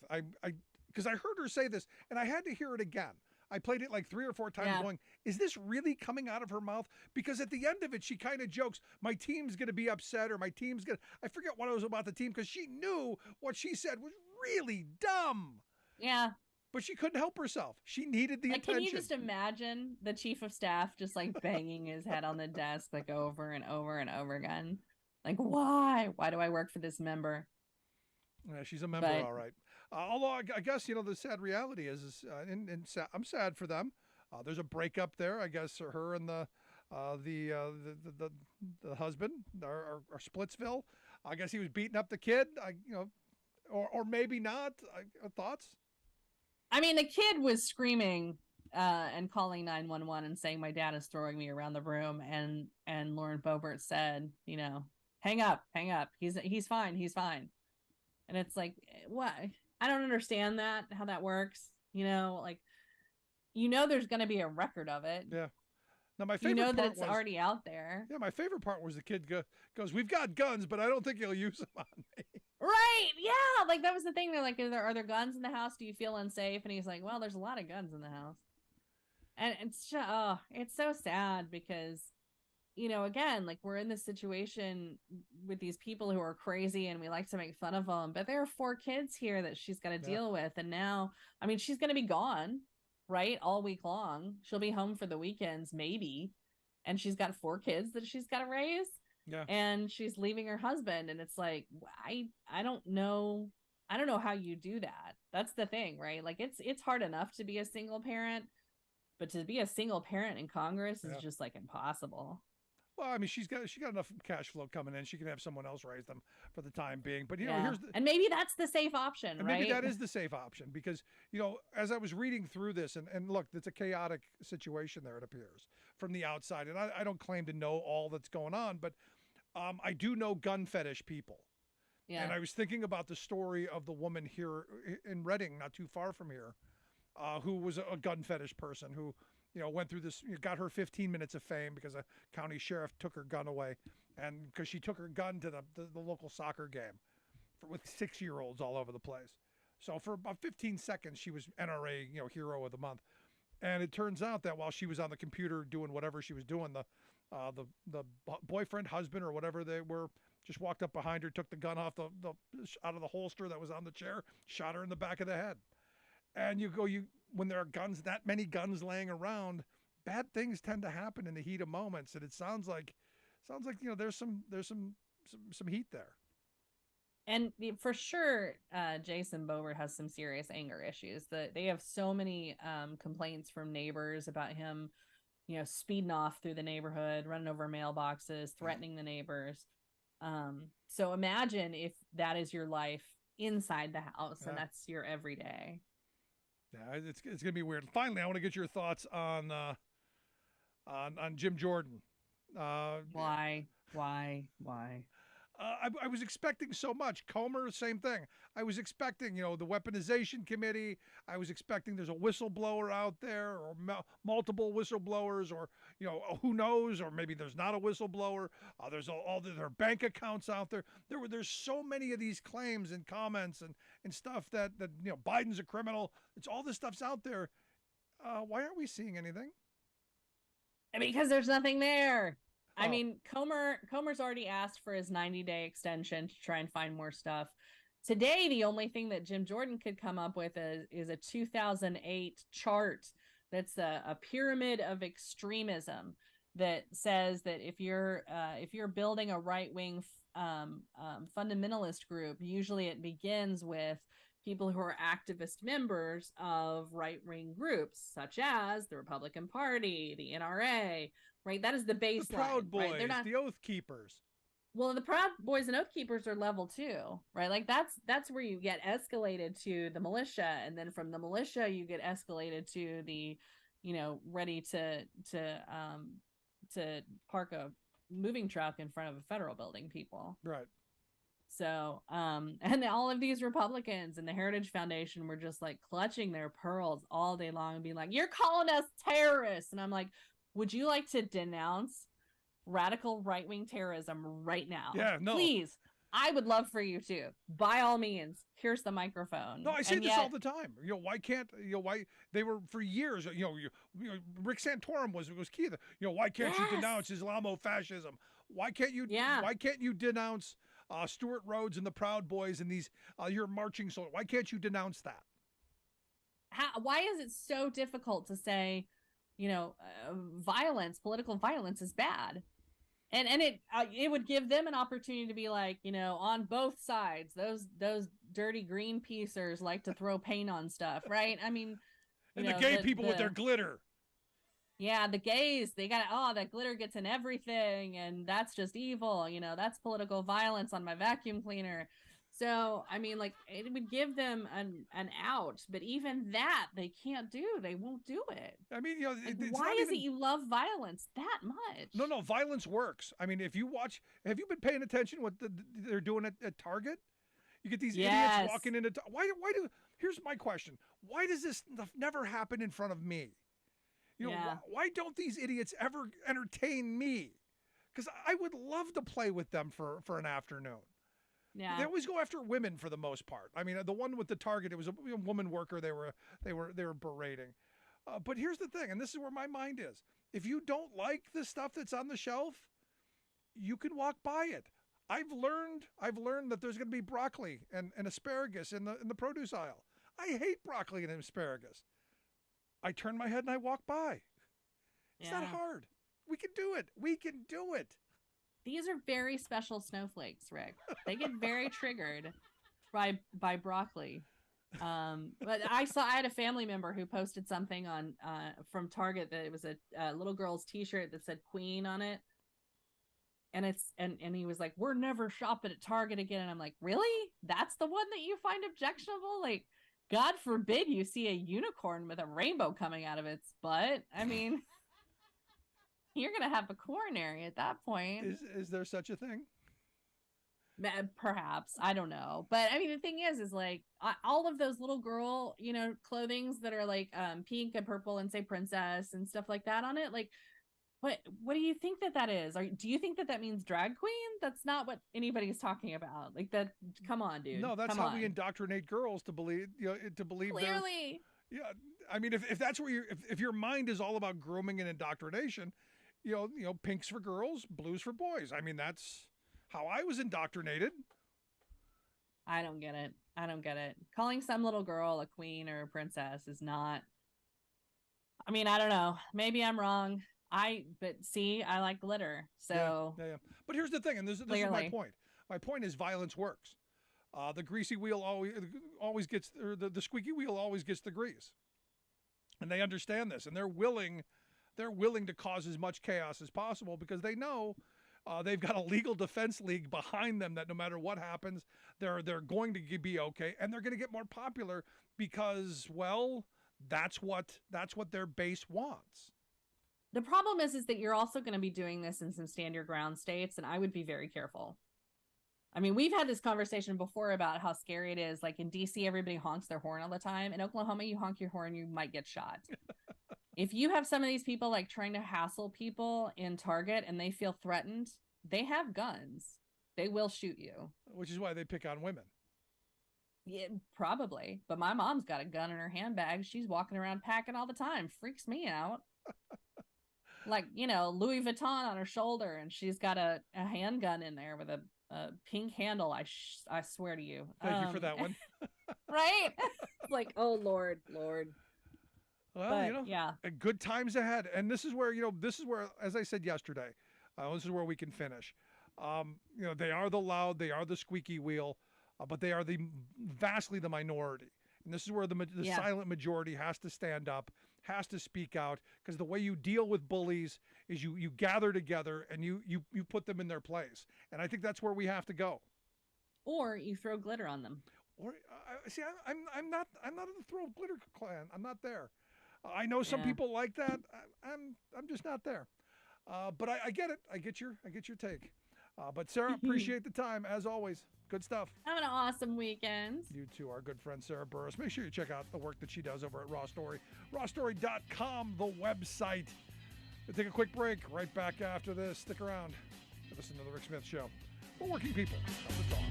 Because I heard her say this, and I had to hear it again. I played it like 3 or 4 times going, is this really coming out of her mouth? Because at the end of it, she kind of jokes, my team's going to be upset, or my team's going to, I forget what it was about the team, because she knew what she said was really dumb. Yeah. But she couldn't help herself. She needed the attention. Can you just imagine the chief of staff just like banging his head on the desk like over and over and over again? Like, why? Why do I work for this member? Yeah, she's a member, all right. Although I guess, the sad reality is I'm sad for them. There's a breakup there. I guess her and the husband are Splitsville. I guess he was beating up the kid. or maybe not. Thoughts? I mean, the kid was screaming and calling 911 and saying my dad is throwing me around the room, and Lauren Boebert said, hang up, he's fine, and it's like, what? I don't understand how that works. There's going to be a record of it. Yeah. Now my favorite part that it's was, already out there. Yeah, my favorite part was the kid goes, "We've got guns, but I don't think he'll use them on me." Right? Yeah, like that was the thing. They're like, are there guns in the house? Do you feel unsafe? And he's like, well, there's a lot of guns in the house. And it's just, it's so sad because, again, like we're in this situation with these people who are crazy and we like to make fun of them, but there are 4 kids here that she's got to deal with. And now, I mean, she's going to be gone, right? All week long. She'll be home for the weekends, maybe. And she's got 4 kids that she's got to raise. Yeah. And she's leaving her husband. And it's like, I don't know. I don't know how you do that. That's the thing, right? Like it's hard enough to be a single parent, but to be a single parent in Congress is just like impossible. Well, I mean, she got enough cash flow coming in. She can have someone else raise them for the time being. But here's and maybe that's the safe option, and right? Maybe that is the safe option because as I was reading through this, and look, it's a chaotic situation there. It appears from the outside, and I don't claim to know all that's going on, but I do know gun fetish people. Yeah. And I was thinking about the story of the woman here in Reading, not too far from here, who was a gun fetish person who, went through this, got her 15 minutes of fame because a county sheriff took her gun away, and because she took her gun to the local soccer game with 6-year-olds all over the place. So for about 15 seconds, she was NRA, hero of the month. And it turns out that while she was on the computer doing whatever she was doing, the boyfriend, husband, or whatever they were, just walked up behind her, took the gun off out of the holster that was on the chair, shot her in the back of the head. And when there are guns, that many guns laying around, bad things tend to happen in the heat of moments. And it sounds like there's some heat there. And for sure, Jason Boebert has some serious anger issues. They have so many complaints from neighbors about him, speeding off through the neighborhood, running over mailboxes, threatening the neighbors. So imagine if that is your life inside the house and that's your everyday. Yeah, it's gonna be weird. Finally, I want to get your thoughts on Jim Jordan. Why? I was expecting so much. Comer, same thing. I was expecting, the weaponization committee. I was expecting there's a whistleblower out there, or multiple whistleblowers, or who knows, or maybe there's not a whistleblower. There's all their bank accounts out there. There's so many of these claims and comments and stuff that Biden's a criminal. It's all this stuff's out there. Why aren't we seeing anything? Because there's nothing there. I mean, Comer's already asked for his 90-day extension to try and find more stuff. Today, the only thing that Jim Jordan could come up with is a 2008 chart that's a pyramid of extremism that says that if you're building a right-wing fundamentalist group, usually it begins with people who are activist members of right-wing groups, such as the Republican Party, the NRA, right? That is the baseline. The Proud Boys, right? They're not... the Oath Keepers. Well, the Proud Boys and Oath Keepers are level 2, right? Like that's where you get escalated to the militia, and then from the militia you get escalated to the, ready to park a moving truck in front of a federal building people. Right. So, and all of these Republicans and the Heritage Foundation were just like clutching their pearls all day long and being like, "You're calling us terrorists." And I'm like, would you like to denounce radical right-wing terrorism right now? Yeah, no. Please. I would love for you to. By all means, here's the microphone. No, I say this all the time. Why can't why they were for years? Rick Santorum was key. Why can't you denounce Islamofascism? Why can't you? Yeah. Why can't you denounce Stuart Rhodes and the Proud Boys and these your marching soldiers? Why can't you denounce that? Why is it so difficult to say, violence, political violence is bad? And it would give them an opportunity to be like, on both sides, those dirty Greenpeacers like to throw paint on stuff, right? I mean, and the gay people with their glitter. Yeah, the gays, they got, that glitter gets in everything, and that's just evil. That's political violence on my vacuum cleaner. So, I mean, like, it would give them an out, but even that they can't do. They won't do it. I mean, you know, why is it you love violence that much? No, violence works. I mean, if you watch, have you been paying attention what they're doing at Target? You get these idiots walking into, here's my question. Why does this stuff never happen in front of me? You know, why don't these idiots ever entertain me? Because I would love to play with them for an afternoon. Yeah. They always go after women for the most part. I mean, the one with the Target, it was a woman worker they were berating. But here's the thing, and this is where my mind is. If you don't like the stuff that's on the shelf, you can walk by it. I've learned that there's going to be broccoli and asparagus in the produce aisle. I hate broccoli and asparagus. I turn my head and I walk by. It's not hard. We can do it. We can do it. These are very special snowflakes, Rick. They get very triggered by broccoli. But I had a family member who posted something on from Target that it was a little girl's T-shirt that said Queen on it, and and he was like, "We're never shopping at Target again." And I'm like, "Really? That's the one that you find objectionable? Like, God forbid you see a unicorn with a rainbow coming out of its butt. I mean." You're going to have a coronary at that point. Is there such a thing? Perhaps. I don't know. But I mean, the thing is like all of those little girl, you know, clothings that are like pink and purple and say princess and stuff like that on it. Like, what do you think that is? Do you think that means drag queen? That's not what anybody's talking about. Like that. Come on, dude. No, that's how we indoctrinate girls to believe, Clearly. Yeah. I mean, if that's where if your mind is all about grooming and indoctrination, you know, pinks for girls, blues for boys. I mean, that's how I was indoctrinated. I don't get it. Calling some little girl a queen or a princess is not. I mean, I don't know. Maybe I'm wrong. But see, I like glitter. So yeah. But here's the thing, and this is my point. My point is violence works. The greasy wheel always gets, or the squeaky wheel always gets the grease. And they understand this, and they're willing to cause as much chaos as possible because they know they've got a legal defense league behind them that no matter what happens, they're going to be okay, and they're going to get more popular because, well, that's what their base wants. The problem is that you're also going to be doing this in some stand your ground states, and I would be very careful. I mean, we've had this conversation before about how scary it is. Like in DC, everybody honks their horn all the time. In Oklahoma, you honk your horn, you might get shot. If you have some of these people like trying to hassle people in Target and they feel threatened, they have guns. They will shoot you. Which is why they pick on women. Yeah, probably. But my mom's got a gun in her handbag. She's walking around packing all the time. Freaks me out. Like, you know, Louis Vuitton on her shoulder, and she's got a handgun in there with a pink handle. I swear to you. Thank you for that one. Right? Like, oh, Lord. Well, but, you know, yeah. Good times ahead. And this is where, as I said yesterday, this is where we can finish. You know, they are the loud, they are the squeaky wheel, but they are vastly the minority. And this is where the silent majority has to stand up, has to speak out, because the way you deal with bullies is you gather together and you put them in their place. And I think that's where we have to go. Or you throw glitter on them. Or see, I'm not in the throw glitter clan. I'm not there. I know some people like that. I'm just not there. But I get it. I get your take. But Sarah, appreciate the time as always. Good stuff. Have an awesome weekend. You too, our good friend Sarah Burris. Make sure you check out the work that she does over at Raw Story. Rawstory.com, the website. We'll take a quick break. Right back after this. Stick around. Listen to the Rick Smith Show. For working people. Of the talk.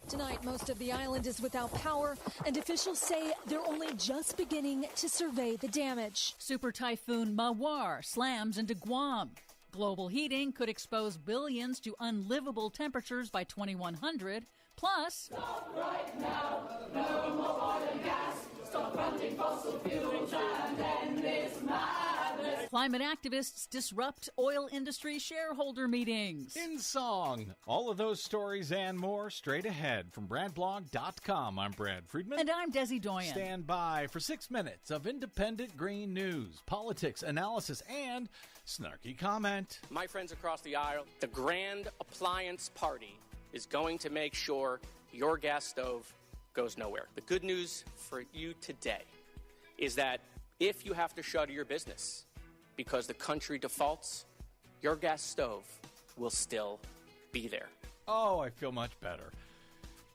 Tonight, most of the island is without power, and officials say they're only just beginning to survey the damage. Super Typhoon Mawar slams into Guam. Global heating could expose billions to unlivable temperatures by 2100. Plus, stop right now. No more oil and gas. Stop running fossil fuels and end this madness. Climate activists disrupt oil industry shareholder meetings. In song. All of those stories and more straight ahead from BradBlog.com. I'm Brad Friedman. And I'm Desi Doyen. Stand by for 6 minutes of independent green news, politics, analysis, and snarky comment. My friends across the aisle, the Grand Appliance Party is going to make sure your gas stove goes nowhere. The good news for you today is that if you have to shutter your business because the country defaults, your gas stove will still be there. Oh, I feel much better.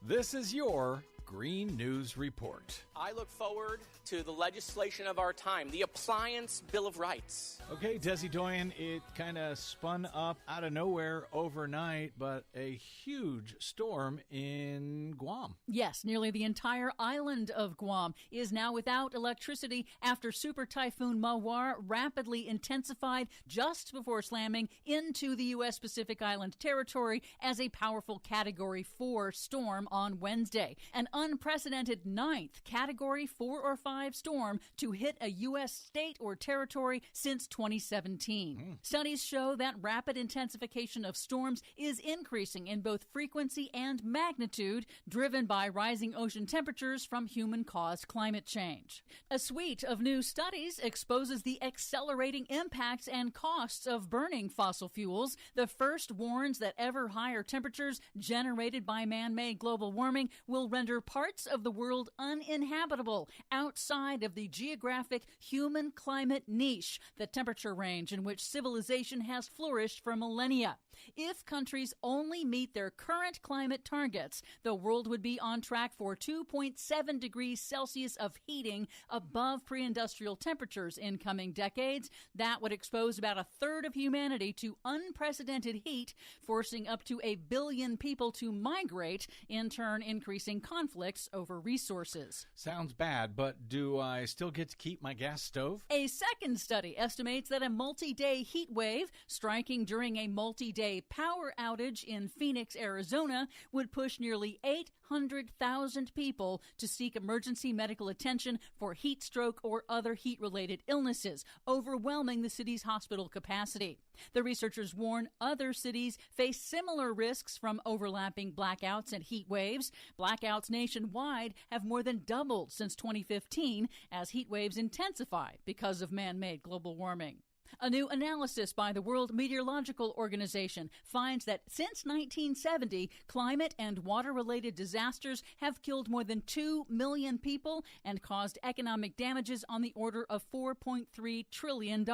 This is your Green News Report. I look forward to the legislation of our time, the Appliance Bill of Rights. Okay, Desi Doyen, it kind of spun up out of nowhere overnight, but a huge storm in Guam. Yes, nearly the entire island of Guam is now without electricity after Super Typhoon Mawar rapidly intensified just before slamming into the U.S. Pacific Island territory as a powerful Category 4 storm on Wednesday. An unprecedented ninth Category 4 or 5 storm to hit a U.S. state or territory since 2017. Studies show that rapid intensification of storms is increasing in both frequency and magnitude, driven by rising ocean temperatures from human-caused climate change. A suite of new studies exposes the accelerating impacts and costs of burning fossil fuels. The first warns that ever higher temperatures generated by man-made global warming will render parts of the world uninhabitable outside of the geographic human climate niche, the temperature range in which civilization has flourished for millennia. If countries only meet their current climate targets, the world would be on track for 2.7 degrees Celsius of heating above pre-industrial temperatures in coming decades. That would expose about a third of humanity to unprecedented heat, forcing up to 1 billion people to migrate, in turn increasing conflicts over resources. Sounds bad, but do I still get to keep my gas stove? A second study estimates that a multi-day heat wave striking during a multi-day power outage in Phoenix, Arizona, would push nearly 800,000 people to seek emergency medical attention for heat stroke or other heat-related illnesses, overwhelming the city's hospital capacity. The researchers warn other cities face similar risks from overlapping blackouts and heat waves. Blackouts nationwide have more than doubled since 2015 as heat waves intensify because of man-made global warming. A new analysis by the World Meteorological Organization finds that since 1970, climate and water-related disasters have killed more than 2 million people and caused economic damages on the order of $4.3 trillion.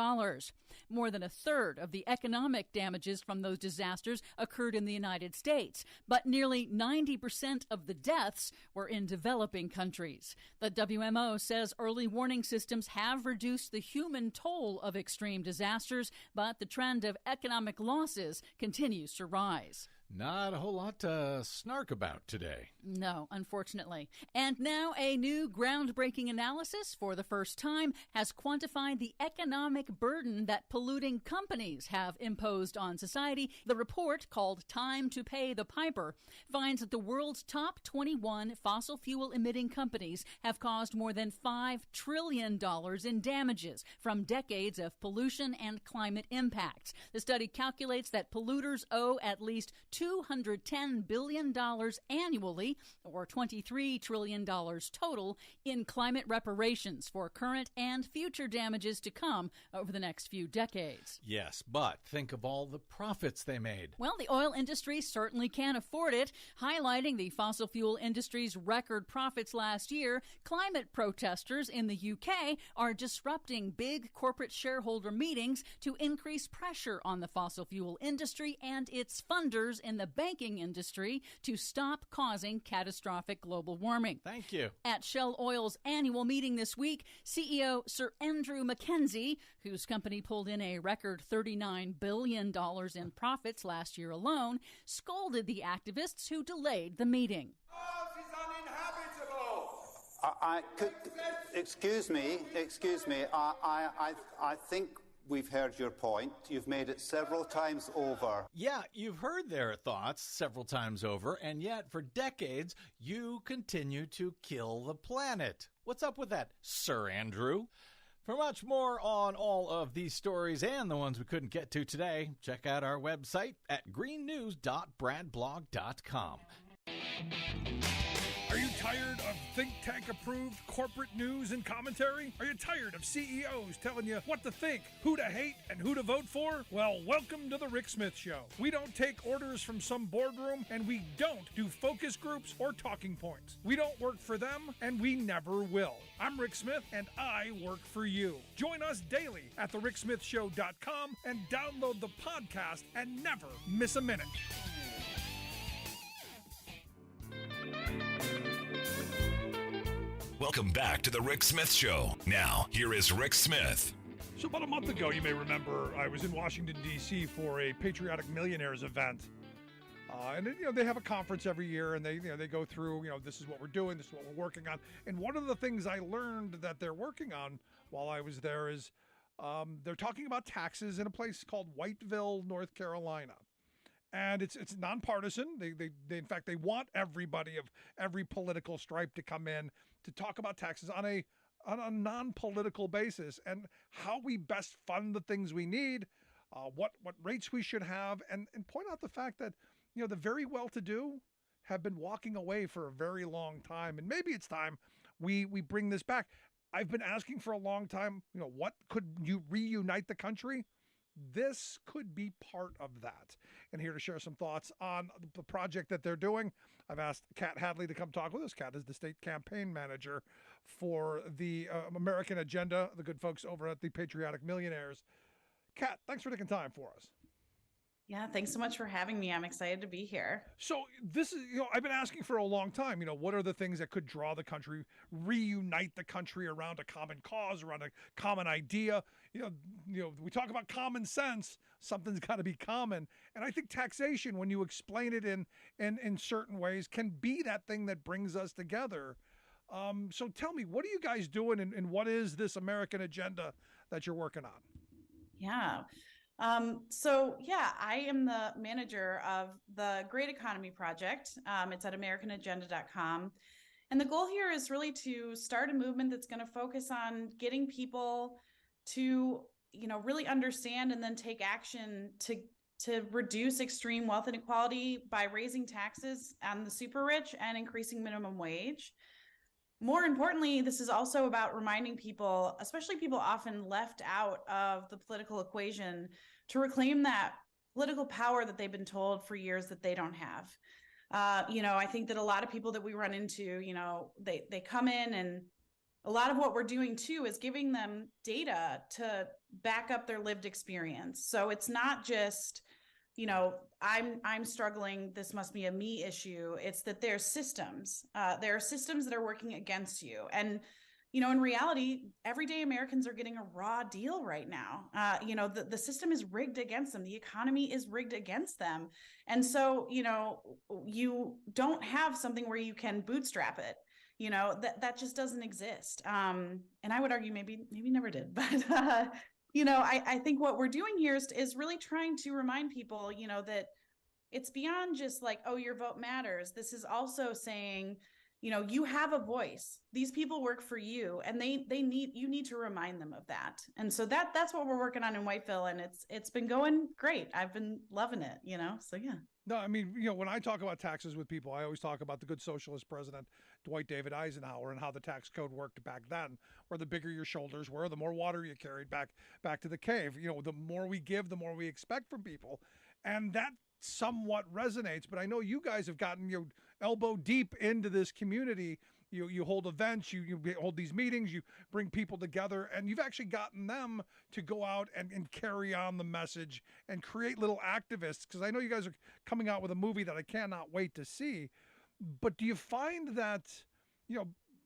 More than a third of the economic damages from those disasters occurred in the United States, but nearly 90% of the deaths were in developing countries. The WMO says early warning systems have reduced the human toll of extreme disasters, but the trend of economic losses continues to rise. Not a whole lot to snark about today. No, unfortunately. And now a new groundbreaking analysis for the first time has quantified the economic burden that polluting companies have imposed on society. The report, called Time to Pay the Piper, finds that the world's top 21 fossil fuel emitting companies have caused more than $5 trillion in damages from decades of pollution and climate impacts. The study calculates that polluters owe at least $210 billion annually, or $23 trillion total, in climate reparations for current and future damages to come over the next few decades. Yes, but think of all the profits they made. Well, the oil industry certainly can't afford it. Highlighting the fossil fuel industry's record profits last year, climate protesters in the UK are disrupting big corporate shareholder meetings to increase pressure on the fossil fuel industry and its funders in the banking industry to stop causing catastrophic global warming. Thank you. At Shell Oil's annual meeting this week, CEO Sir Andrew Mackenzie, whose company pulled in a record $39 billion in profits last year alone, scolded the activists who delayed the meeting. Excuse me. I think we've heard your point. You've made it several times over. Yeah, you've heard their thoughts several times over, and yet for decades, you continue to kill the planet. What's up with that, Sir Andrew? For much more on all of these stories and the ones we couldn't get to today, check out our website at greennews.bradblog.com. Are you tired of think tank approved corporate news and commentary? Are you tired of CEOs telling you what to think, who to hate, and who to vote for? Well, welcome to the Rick Smith Show. We don't take orders from some boardroom, and we don't do focus groups or talking points. We don't work for them, and we never will. I'm Rick Smith, and I work for you. Join us daily at thericksmithshow.com and download the podcast and never miss a minute. Welcome back to the Rick Smith Show. Now, here is Rick Smith. So about a month ago, you may remember, I was in Washington, D.C. for a Patriotic Millionaires event. And they have a conference every year, and they go through, this is what we're doing, this is what we're working on. And one of the things I learned that they're working on while I was there is they're talking about taxes in a place called Whiteville, North Carolina. And it's nonpartisan. They in fact, they want everybody of every political stripe to come in to talk about taxes on a non-political basis and how we best fund the things we need, what rates we should have, and point out the fact that the very well-to-do have been walking away for a very long time, and maybe it's time we bring this back. I've been asking for a long time, what could you reunite the country? This could be part of that. And here to share some thoughts on the project that they're doing, I've asked Kat Hadley to come talk with us. Kat is the state campaign manager for the American Agenda, the good folks over at the Patriotic Millionaires. Kat, thanks for taking time for us. Yeah, thanks so much for having me. I'm excited to be here. So this is, I've been asking for a long time, what are the things that could draw the country, reunite the country around a common cause, around a common idea? We talk about common sense, something's got to be common. And I think taxation, when you explain it in certain ways, can be that thing that brings us together. So tell me, what are you guys doing and what is this American agenda that you're working on? Yeah. I am the manager of the Great Economy Project. It's at AmericanAgenda.com. And the goal here is really to start a movement that's going to focus on getting people to, really understand and then take action to reduce extreme wealth inequality by raising taxes on the super rich and increasing minimum wage. More importantly, this is also about reminding people, especially people often left out of the political equation, to reclaim that political power that they've been told for years that they don't have. I think that a lot of people that we run into, they come in, and a lot of what we're doing too is giving them data to back up their lived experience. So it's not just, I'm struggling, this must be a me issue. It's that there are systems that are working against you. And, in reality, everyday Americans are getting a raw deal right now. The system is rigged against them. The economy is rigged against them. And so, you don't have something where you can bootstrap it. That just doesn't exist. And I would argue maybe never did, but, I think what we're doing here is really trying to remind people, that it's beyond just like, oh, your vote matters. This is also saying, you have a voice. These people work for you, and you need to remind them of that. And so that's what we're working on in Whiteville, and it's been going great. I've been loving it, so yeah. No, I mean, when I talk about taxes with people, I always talk about the good socialist president, Dwight David Eisenhower, and how the tax code worked back then, where the bigger your shoulders were, the more water you carried back to the cave. The more we give, the more we expect from people. And that somewhat resonates, but I know you guys have gotten your elbow deep into this community. You hold events, you hold these meetings, you bring people together, and you've actually gotten them to go out and carry on the message and create little activists, because I know you guys are coming out with a movie that I cannot wait to see. But do you find that,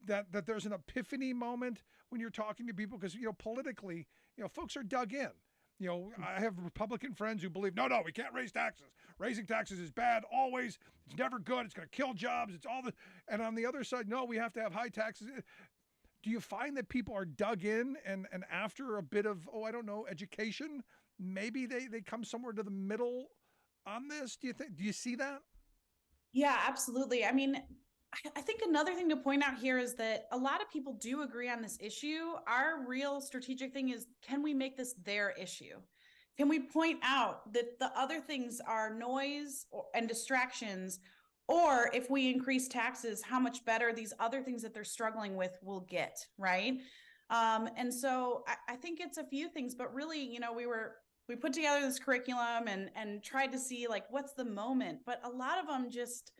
that there's an epiphany moment when you're talking to people? Because, politically, folks are dug in. I have Republican friends who believe, no, we can't raise taxes. Raising taxes is bad always. It's never good. It's going to kill jobs. It's all the, and on the other side, no, we have to have high taxes. Do you find that people are dug in and after a bit of, education, maybe they come somewhere to the middle on this? Do you see that? Yeah, absolutely. I mean, I think another thing to point out here is that a lot of people do agree on this issue. Our real strategic thing is, can we make this their issue? Can we point out that the other things are noise and distractions, or if we increase taxes, how much better these other things that they're struggling with will get, right? And so I think it's a few things, but really, you know, we put together this curriculum and tried to see like, what's the moment? But a lot of them just,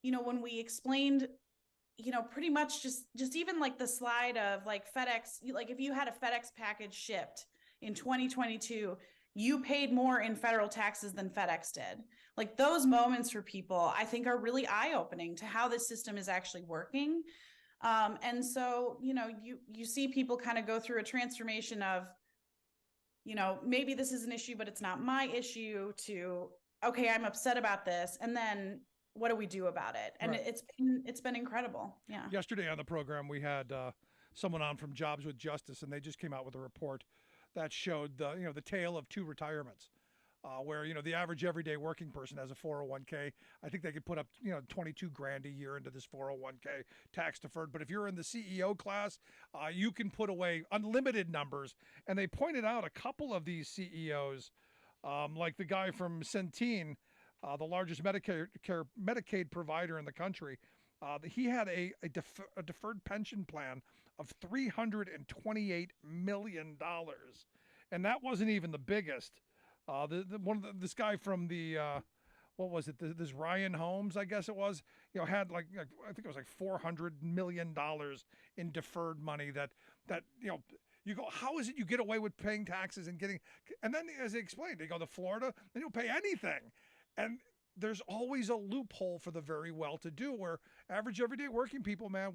you know, when we explained, you know, pretty much just even like the slide of like FedEx, like if you had a FedEx package shipped in 2022, you paid more in federal taxes than FedEx did. Like those moments for people, I think are really eye-opening to how this system is actually working. And so, you know, you see people kind of go through a transformation of, you know, maybe this is an issue, but it's not my issue, to, okay, I'm upset about this. And then what do we do about it? And Right. it's been incredible. Yeah. Yesterday on the program, we had someone on from Jobs with Justice, and they just came out with a report that showed the tale of two retirements, where the average everyday working person has a 401k. I think they could put up 22 grand a year into this 401k tax deferred. But if you're in the CEO class, you can put away unlimited numbers. And they pointed out a couple of these CEOs, like the guy from Centene, the largest Medicaid provider in the country. He had a deferred pension plan of $328 million. And that wasn't even the biggest. This guy from the, what was it? This Ryan Holmes, I guess it was, had I think it was like $400 million in deferred money that, you go, how is it you get away with paying taxes and then as they explained, they go to Florida, they don't pay anything. And there's always a loophole for the very well-to-do where average everyday working people, man,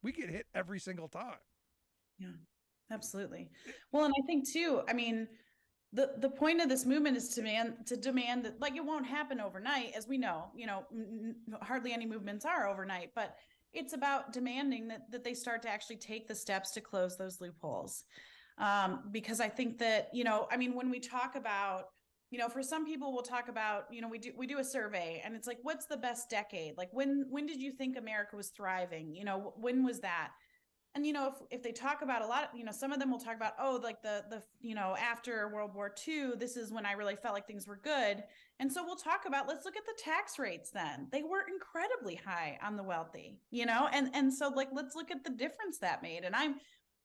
we get hit every single time. Yeah, absolutely. Well, and I think too, I mean, the point of this movement is to demand that, like, it won't happen overnight, as we know, hardly any movements are overnight, but it's about demanding that they start to actually take the steps to close those loopholes. Because I think that, I mean, when we talk about, for some people, we'll talk about, we do a survey and it's like, what's the best decade? Like, when did you think America was thriving? When was that? And, if they talk about a lot, some of them will talk about, like the after World War II, this is when I really felt like things were good. And so we'll talk about, let's look at the tax rates then. They were incredibly high on the wealthy, and so like, let's look at the difference that made. And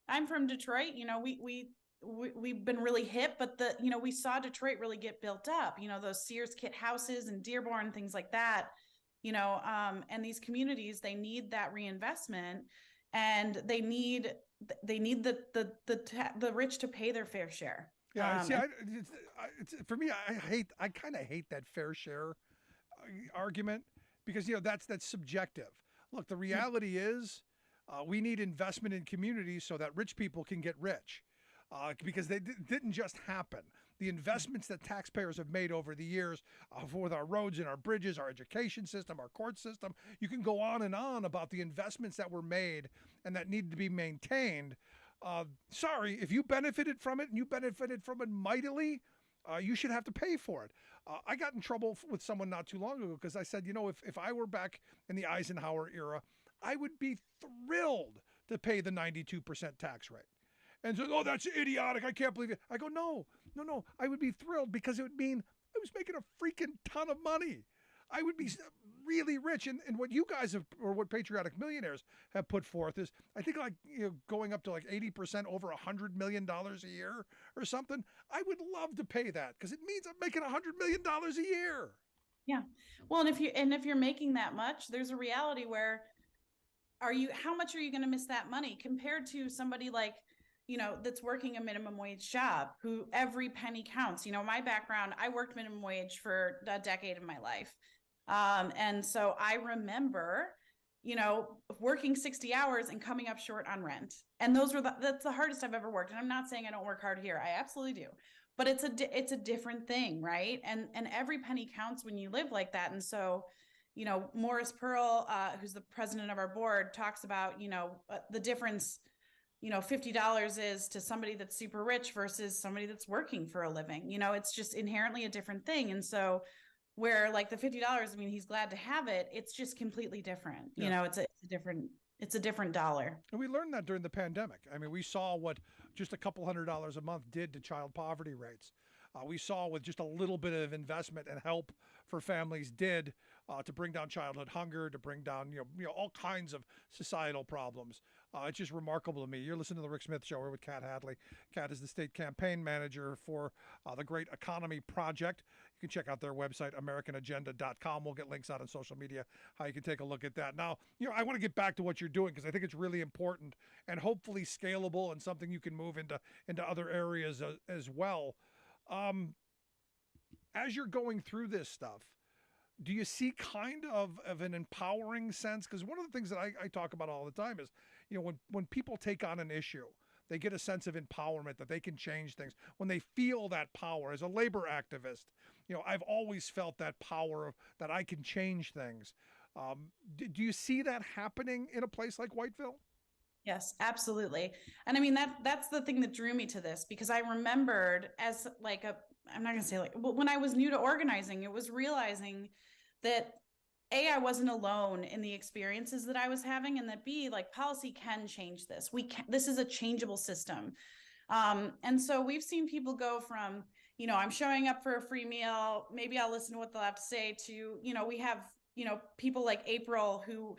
I'm from Detroit, we've been really hip, but we saw Detroit really get built up, those Sears kit houses and Dearborn, things like that, and these communities, they need that reinvestment, and they need the rich to pay their fair share. Yeah. For me, I kind of hate that fair share argument because, that's subjective. Look, the reality is we need investment in communities so that rich people can get rich. Because they didn't just happen. The investments that taxpayers have made over the years with our roads and our bridges, our education system, our court system, you can go on and on about the investments that were made and that need to be maintained. Sorry, if you benefited from it and you benefited from it mightily, you should have to pay for it. I got in trouble with someone not too long ago because I said, if I were back in the Eisenhower era, I would be thrilled to pay the 92% tax rate. And so, oh, that's idiotic. I can't believe it. I go, no. I would be thrilled because it would mean I was making a freaking ton of money. I would be really rich. And what you guys have, or what Patriotic Millionaires have put forth is, I think going up to 80% over $100 million a year or something. I would love to pay that because it means I'm making $100 million a year. Yeah. Well, and if you're making that much, there's a reality where how much are you going to miss that money compared to somebody like, that's working a minimum wage job, who every penny counts. My background, I worked minimum wage for a decade of my life. And so I remember, working 60 hours and coming up short on rent. And that's the hardest I've ever worked. And I'm not saying I don't work hard here. I absolutely do. But it's a different thing, right? And every penny counts when you live like that. And so, Morris Pearl, who's the president of our board, talks about, the difference $50 is to somebody that's super rich versus somebody that's working for a living. It's just inherently a different thing. And so where like the $50, I mean, he's glad to have it. It's just completely different. Yeah. It's a it's a different dollar. And we learned that during the pandemic. I mean, we saw what just a couple $100 a month did to child poverty rates. We saw with just a little bit of investment and help for families did to bring down childhood hunger, to bring down all kinds of societal problems. It's just remarkable to me. You're listening to the Rick Smith Show. We're with Kat Hadley. Kat is the state campaign manager for the Great Economy Project. You can check out their website, AmericanAgenda.com. We'll get links out on social media how you can take a look at that. Now, I want to get back to what you're doing because I think it's really important and hopefully scalable and something you can move into other areas as well. As you're going through this stuff, do you see kind of an empowering sense? Because one of the things that I talk about all the time is, when people take on an issue, they get a sense of empowerment that they can change things. When they feel that power, as a labor activist, I've always felt that power that I can change things. Do you see that happening in a place like Whiteville? Yes, absolutely. And I mean, that's the thing that drew me to this, because I remembered as I'm not going to say when I was new to organizing, it was realizing that A, I wasn't alone in the experiences that I was having, and that B, policy can change this. This is a changeable system. And so we've seen people go from, I'm showing up for a free meal, maybe I'll listen to what they'll have to say, to, we have, people like April who,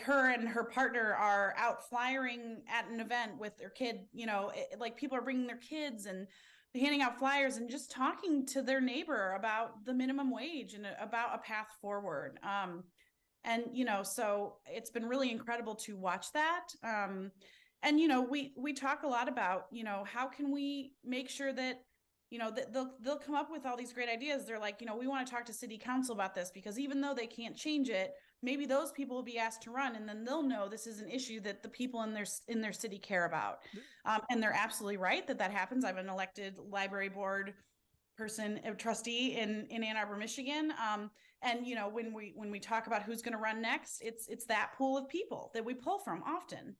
her and her partner are out flyering at an event with their kid, people are bringing their kids and handing out flyers and just talking to their neighbor about the minimum wage and about a path forward. And, so it's been really incredible to watch that. And, we talk a lot about, how can we make sure that, that they'll come up with all these great ideas. They're like, we want to talk to city council about this, because even though they can't change it, maybe those people will be asked to run, and then they'll know this is an issue that the people in their city care about. And they're absolutely right that happens. I'm an elected library board person, a trustee in Ann Arbor, Michigan. And when we talk about who's going to run next, it's that pool of people that we pull from often.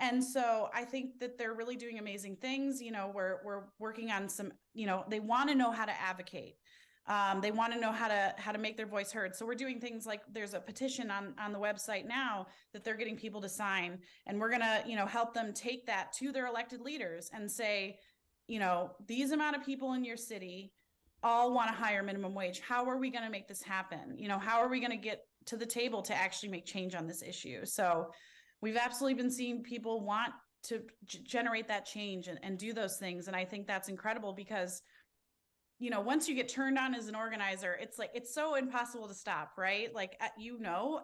And so I think that they're really doing amazing things. We're working on some. They want to know how to advocate. They want to know how to make their voice heard. So we're doing things like, there's a petition on the website now that they're getting people to sign, and we're going to, help them take that to their elected leaders and say, these amount of people in your city all want a higher minimum wage. How are we going to make this happen? How are we going to get to the table to actually make change on this issue? So we've absolutely been seeing people want to generate that change and do those things. And I think that's incredible, because once you get turned on as an organizer, it's so impossible to stop, right?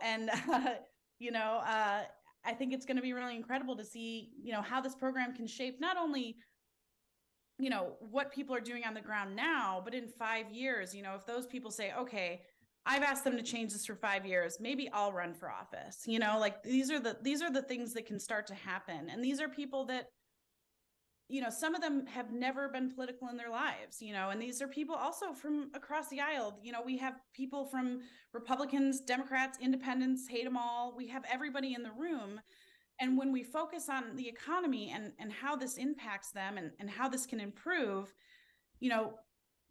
And, I think it's going to be really incredible to see, how this program can shape not only, what people are doing on the ground now, but in 5 years, if those people say, okay, I've asked them to change this for 5 years, maybe I'll run for office, these are the things that can start to happen. And these are people that, some of them have never been political in their lives, and these are people also from across the aisle. We have people from Republicans, Democrats, independents, hate them all. We have everybody in the room. And when we focus on the economy and how this impacts them and how this can improve,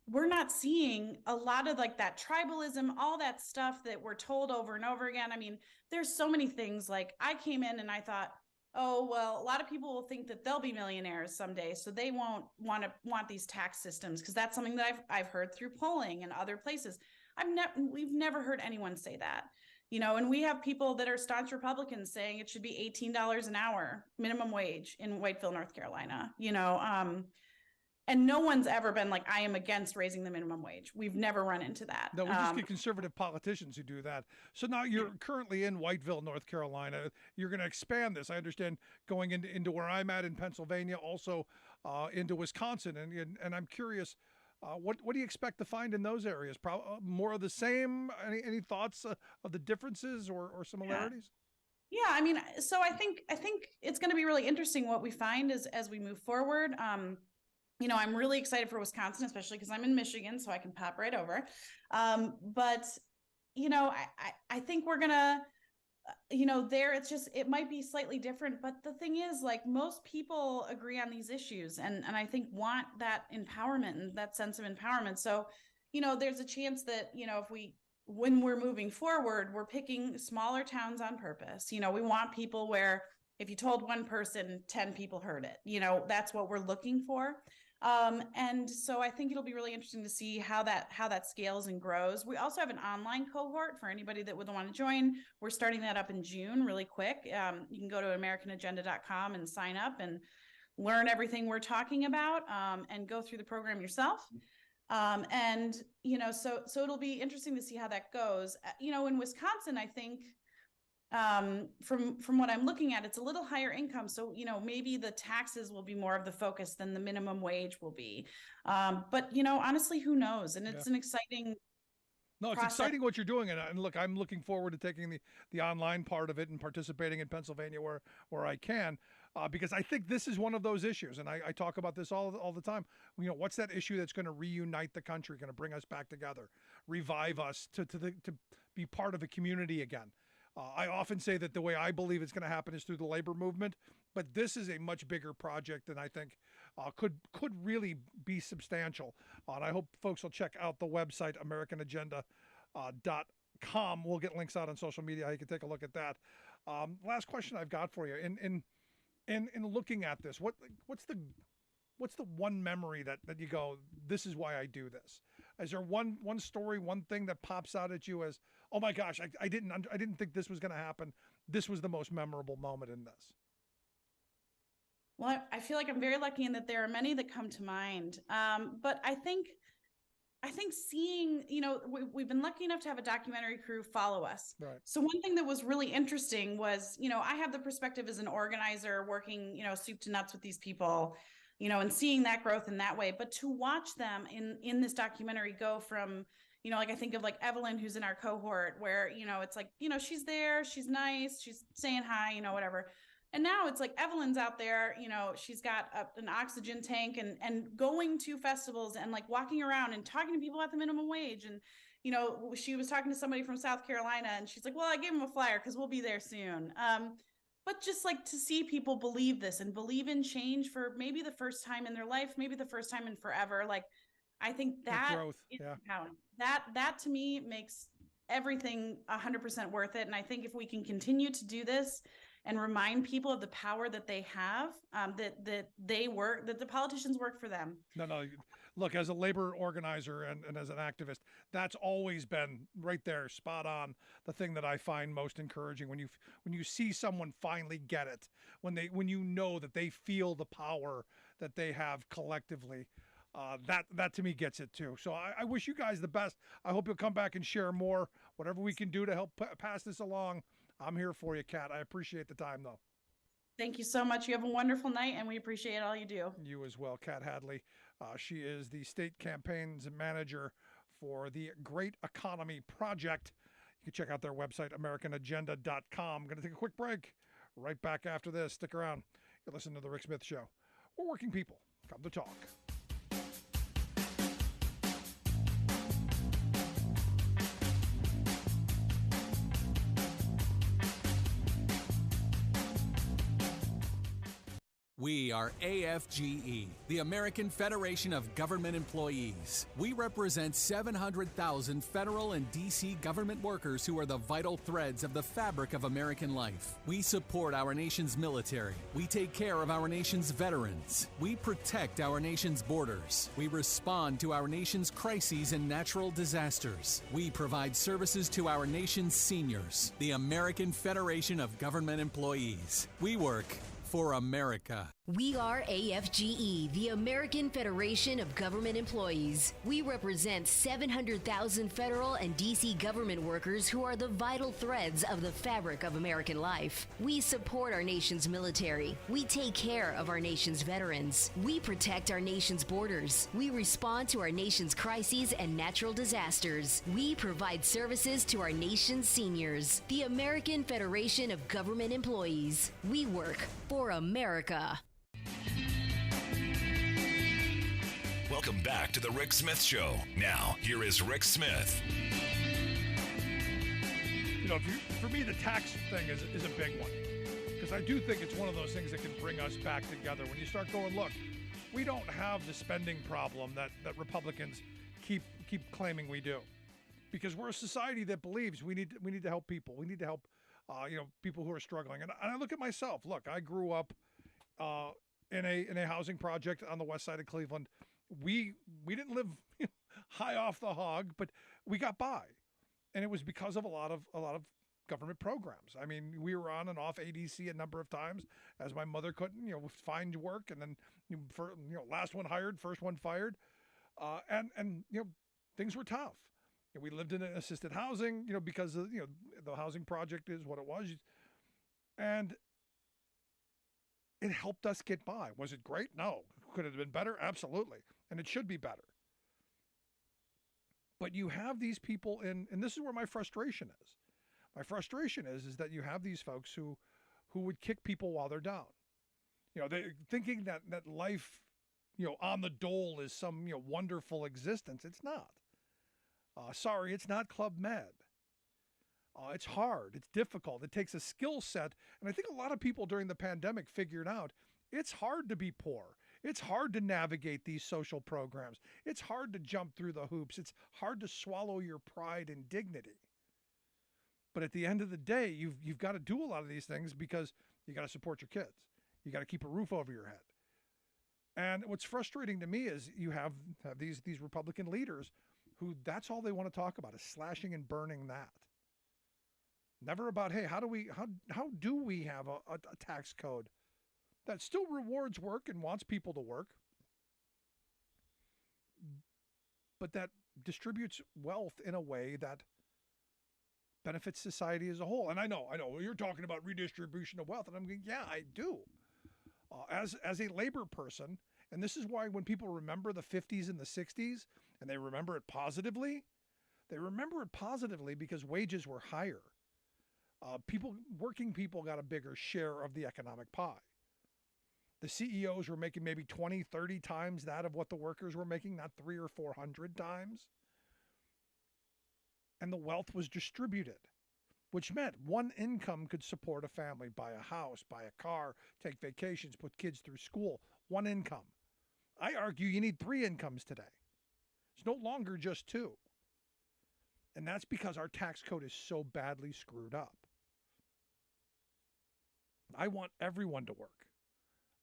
we're not seeing a lot of that tribalism, all that stuff that we're told over and over again. I mean, there's so many things. I came in and I thought, oh, well, a lot of people will think that they'll be millionaires someday, so they won't want these tax systems, because that's something that I've heard through polling and other places. We've never heard anyone say that, and we have people that are staunch Republicans saying it should be $18 an hour minimum wage in Whiteville, North Carolina, and no one's ever been like, I am against raising the minimum wage. We've never run into that. No, we just get conservative politicians who do that. So now you're currently in Whiteville, North Carolina. You're going to expand this. I understand going into where I'm at in Pennsylvania, also into Wisconsin. And I'm curious, what do you expect to find in those areas? More of the same? Any thoughts of the differences or similarities? Yeah, I mean, so I think it's going to be really interesting what we find as we move forward. I'm really excited for Wisconsin, especially because I'm in Michigan, so I can pop right over. But I think we're gonna, there it might be slightly different. But the thing is, most people agree on these issues, and I think want that empowerment and that sense of empowerment. So, there's a chance that if we when we're moving forward, we're picking smaller towns on purpose. We want people where if you told one person, 10 people heard it. That's what we're looking for. And so I think it'll be really interesting to see how that scales and grows. We also have an online cohort for anybody that would want to join. We're starting that up in June really quick. You can go to americanagenda.com and sign up and learn everything we're talking about, and go through the program yourself. And so it'll be interesting to see how that goes. In Wisconsin, I think from what I'm looking at, it's a little higher income. So, maybe the taxes will be more of the focus than the minimum wage will be. But, honestly, who knows? And it's an exciting No, it's process. exciting what you're doing. And look, I'm looking forward to taking the online part of it and participating in Pennsylvania where I can. Because I think this is one of those issues, and I talk about this all the time. What's that issue that's going to reunite the country, going to bring us back together, revive us to be part of a community again? I often say that the way I believe it's going to happen is through the labor movement, but this is a much bigger project than I think could really be substantial. And I hope folks will check out the website americanagenda.com. We'll get links out on social media. You can take a look at that. Last question I've got for you. In looking at this, what's the one memory that you go, this is why I do this? Is there one story, one thing that pops out at you as, oh my gosh, I didn't think this was going to happen. This was the most memorable moment in this. Well, I feel like I'm very lucky in that there are many that come to mind. But I think seeing, we've been lucky enough to have a documentary crew follow us. Right. So one thing that was really interesting was, I have the perspective as an organizer working, soup to nuts with these people, and seeing that growth in that way. But to watch them in this documentary go from, like I think of like Evelyn, who's in our cohort, where, it's like, she's there, she's nice, she's saying hi, whatever. And now it's like Evelyn's out there, she's got an oxygen tank and going to festivals and like walking around and talking to people at the minimum wage. And, she was talking to somebody from South Carolina and she's like, well, I gave him a flyer because we'll be there soon. But just like to see people believe this and believe in change for maybe the first time in their life, maybe the first time in forever. Like, I think that growth, is yeah. empowering. That to me makes everything 100% worth it. And I think if we can continue to do this and remind people of the power that they have, that the politicians work for them. No. Look, as a labor organizer and as an activist, that's always been right there, spot on. The thing that I find most encouraging when you see someone finally get it, when you know that they feel the power that they have collectively, that to me gets it too. So I wish you guys the best. I hope you'll come back and share more. Whatever we can do to help pass this along, I'm here for you, Kat. I appreciate the time, though. Thank you so much. You have a wonderful night, and we appreciate all you do. You as well, Kat Hadley. She is the state campaigns manager for the Great Economy Project. You can check out their website, americanagenda.com. I'm going to take a quick break. Right back after this. Stick around. You're listening to The Rick Smith Show, where working people come to talk. We are AFGE, the American Federation of Government Employees. We represent 700,000 federal and D.C. government workers who are the vital threads of the fabric of American life. We support our nation's military. We take care of our nation's veterans. We protect our nation's borders. We respond to our nation's crises and natural disasters. We provide services to our nation's seniors. The American Federation of Government Employees. We work for America. We are AFGE, the American Federation of Government Employees. We represent 700,000 federal and D.C. government workers who are the vital threads of the fabric of American life. We support our nation's military. We take care of our nation's veterans. We protect our nation's borders. We respond to our nation's crises and natural disasters. We provide services to our nation's seniors. The American Federation of Government Employees. We work for America. Welcome back to The Rick Smith Show. Now, here is Rick Smith. For me, the tax thing is a big one. Because I do think it's one of those things that can bring us back together. When you start going, look, we don't have the spending problem that Republicans keep claiming we do. because we're a society that believes we need to help people. We need to help, people who are struggling. And I look at myself. Look, I grew up in a housing project on the west side of Cleveland. We didn't live high off the hog, but we got by, and it was because of a lot of government programs. I mean, we were on and off ADC a number of times as my mother couldn't, find work, and then last one hired, first one fired, and things were tough. And we lived in an assisted housing, because of, the housing project is what it was, and it helped us get by. Was it great? No. Could it have been better? Absolutely, and it should be better. But you have these people and this is where my frustration is. My frustration is that you have these folks who would kick people while they're down. They thinking that life, on the dole is some, wonderful existence. It's not. Sorry, it's not Club Med. It's hard. It's difficult. It takes a skill set. And I think a lot of people during the pandemic figured out it's hard to be poor. It's hard to navigate these social programs. It's hard to jump through the hoops. It's hard to swallow your pride and dignity. But at the end of the day, you've got to do a lot of these things because you got to support your kids. You got to keep a roof over your head. And what's frustrating to me is you have these Republican leaders who that's all they want to talk about is slashing and burning that. Never about, hey, how do we have a tax code that still rewards work and wants people to work, but that distributes wealth in a way that benefits society as a whole. And I know, you're talking about redistribution of wealth, and I'm going, yeah, I do. As a labor person, and this is why when people remember the 50s and the 60s, and they remember it positively because wages were higher. Working people got a bigger share of the economic pie. The CEOs were making maybe 20, 30 times that of what the workers were making, not 300 or 400 times. And the wealth was distributed, which meant one income could support a family, buy a house, buy a car, take vacations, put kids through school. One income. I argue you need 3 incomes today. It's no longer just 2. And that's because our tax code is so badly screwed up. I want everyone to work.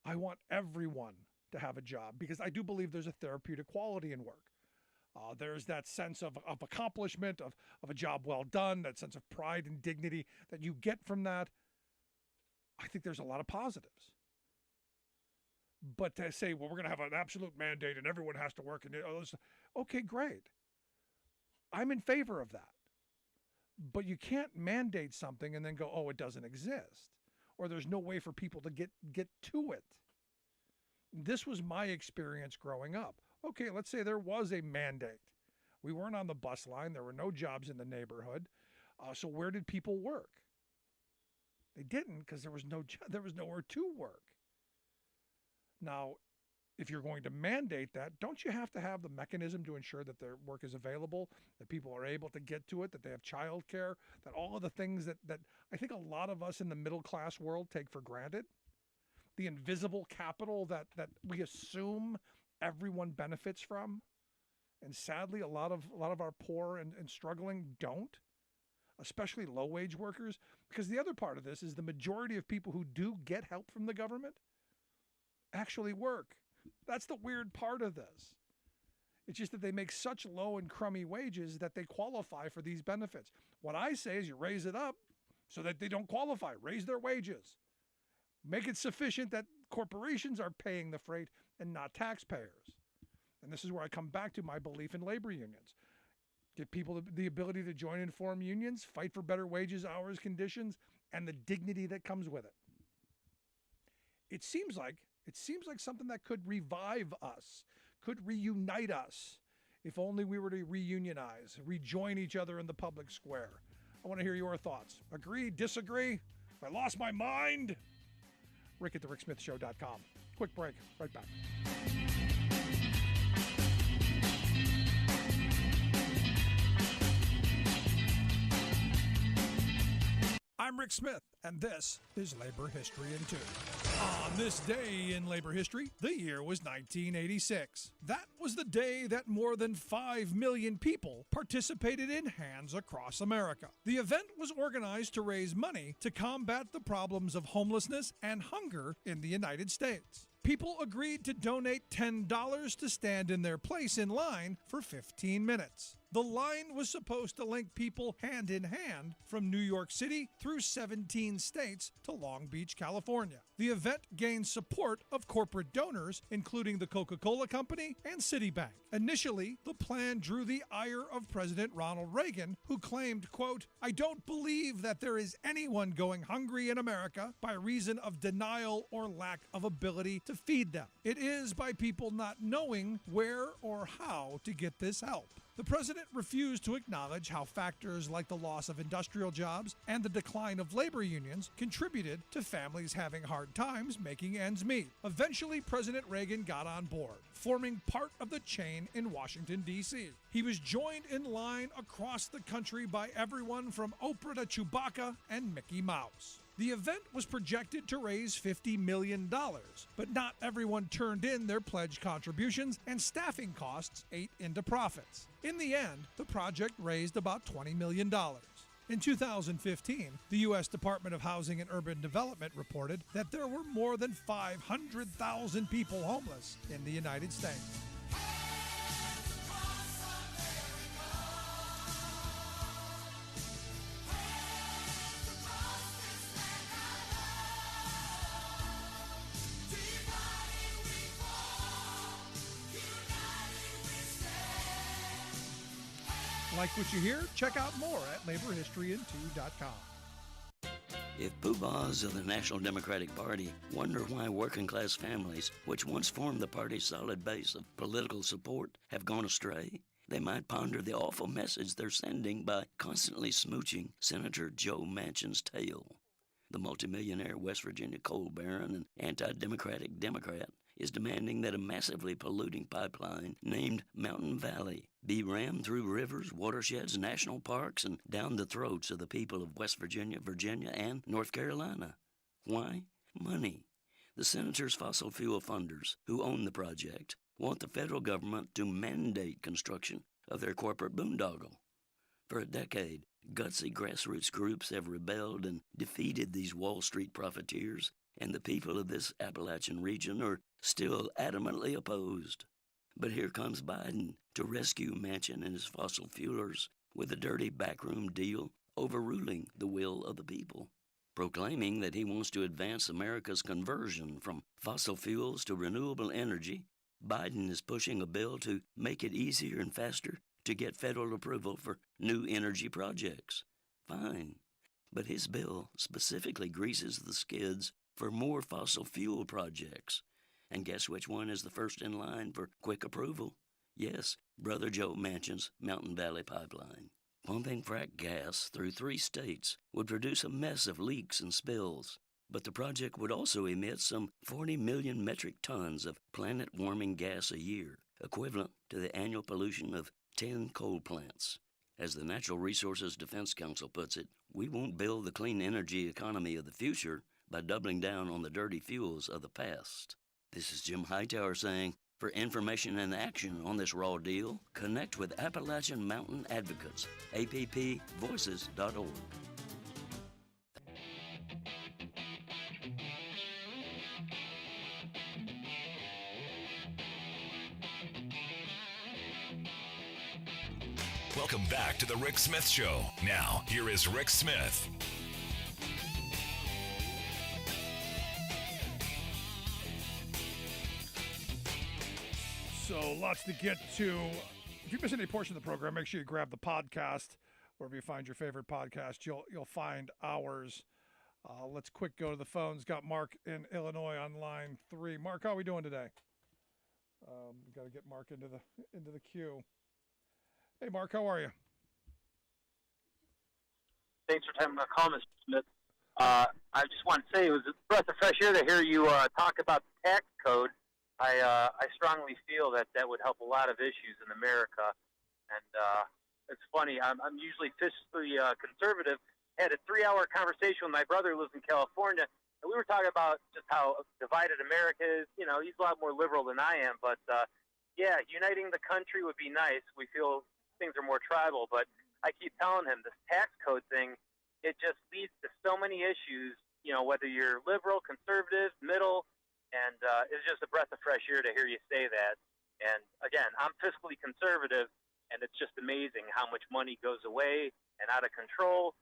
I want everyone to have a job because I do believe there's a therapeutic quality in work. There's that sense of accomplishment, of a job well done, that sense of pride and dignity that you get from that. I think there's a lot of positives. But to say, well, we're going to have an absolute mandate and everyone has to work. Okay, great. I'm in favor of that. But you can't mandate something and then go, oh, it doesn't exist. Or there's no way for people to get to it. This was my experience growing up. Okay, let's say there was a mandate. We weren't on the bus line. There were no jobs in the neighborhood. So where did people work? They didn't because there was nowhere to work. Now, if you're going to mandate that, don't you have to have the mechanism to ensure that their work is available, that people are able to get to it, that they have childcare, that all of the things that I think a lot of us in the middle class world take for granted, the invisible capital that we assume everyone benefits from, and sadly a lot of our poor and struggling don't, especially low-wage workers, because the other part of this is the majority of people who do get help from the government actually work. That's the weird part of this. It's just that they make such low and crummy wages that they qualify for these benefits. What I say is you raise it up so that they don't qualify. Raise their wages. Make it sufficient that corporations are paying the freight and not taxpayers. And this is where I come back to my belief in labor unions. Give people the ability to join and form unions, fight for better wages, hours, conditions, and the dignity that comes with it. It seems like something that could revive us, could reunite us, if only we were to reunionize, rejoin each other in the public square. I want to hear your thoughts. Agree, disagree? Have I lost my mind? Rick at thericksmithshow.com. Quick break. Right back. I'm Rick Smith, and this is Labor History in 2. On this day in labor history, the year was 1986. That was the day that more than 5 million people participated in Hands Across America. The event was organized to raise money to combat the problems of homelessness and hunger in the United States. People agreed to donate $10 to stand in their place in line for 15 minutes. The line was supposed to link people hand in hand from New York City through 17 states to Long Beach, California. The event gained support of corporate donors, including the Coca-Cola Company and Citibank. Initially, the plan drew the ire of President Ronald Reagan, who claimed, quote, "I don't believe that there is anyone going hungry in America by reason of denial or lack of ability to feed them. It is by people not knowing where or how to get this help." The president refused to acknowledge how factors like the loss of industrial jobs and the decline of labor unions contributed to families having hard times making ends meet. Eventually, President Reagan got on board, forming part of the chain in Washington, D.C. He was joined in line across the country by everyone from Oprah to Chewbacca and Mickey Mouse. The event was projected to raise $50 million, but not everyone turned in their pledged contributions, and staffing costs ate into profits. In the end, the project raised about $20 million. In 2015, the U.S. Department of Housing and Urban Development reported that there were more than 500,000 people homeless in the United States. Like what you hear? Check out more at laborhistoryin2.com. If poobahs of the National Democratic Party wonder why working class families, which once formed the party's solid base of political support, have gone astray, they might ponder the awful message they're sending by constantly smooching Senator Joe Manchin's tail. The multimillionaire West Virginia coal baron and anti-democratic Democrat is demanding that a massively polluting pipeline named Mountain Valley be rammed through rivers, watersheds, national parks, and down the throats of the people of West Virginia, Virginia, and North Carolina. Why? Money. The senator's fossil fuel funders, who own the project, want the federal government to mandate construction of their corporate boondoggle. For a decade, gutsy grassroots groups have rebelled and defeated these Wall Street profiteers, and the people of this Appalachian region are still adamantly opposed. But here comes Biden to rescue Manchin and his fossil fuelers with a dirty backroom deal overruling the will of the people. Proclaiming that he wants to advance America's conversion from fossil fuels to renewable energy, Biden is pushing a bill to make it easier and faster to get federal approval for new energy projects. Fine. But his bill specifically greases the skids for more fossil fuel projects. And guess which one is the first in line for quick approval? Yes, Brother Joe Manchin's Mountain Valley Pipeline. Pumping frack gas through 3 states would produce a mess of leaks and spills, but the project would also emit some 40 million metric tons of planet-warming gas a year, equivalent to the annual pollution of 10 coal plants. As the Natural Resources Defense Council puts it, we won't build the clean energy economy of the future by doubling down on the dirty fuels of the past. This is Jim Hightower saying, for information and action on this raw deal, connect with Appalachian Mountain Advocates, appvoices.org. Welcome back to the Rick Smith Show. Now, here is Rick Smith. So lots to get to. If you miss any portion of the program, make sure you grab the podcast wherever you find your favorite podcast. You'll find ours. Let's quick go to the phones. Got Mark in Illinois on line 3. Mark, how are we doing today? We got to get Mark into the queue. Hey, Mark, how are you? Thanks for having my call, Mr. Smith. I just want to say it was a breath of fresh air to hear you talk about the tax code. I strongly feel that would help a lot of issues in America. And it's funny, I'm usually fiscally conservative. I had a 3-hour conversation with my brother who lives in California. And we were talking about just how divided America is. You know, he's a lot more liberal than I am, but yeah, uniting the country would be nice. We feel things are more tribal, but I keep telling him this tax code thing, it just leads to so many issues, you know, whether you're liberal, conservative, middle, and it's just a breath of fresh air to hear you say that. And again, I'm fiscally conservative, and it's just amazing how much money goes away and out of control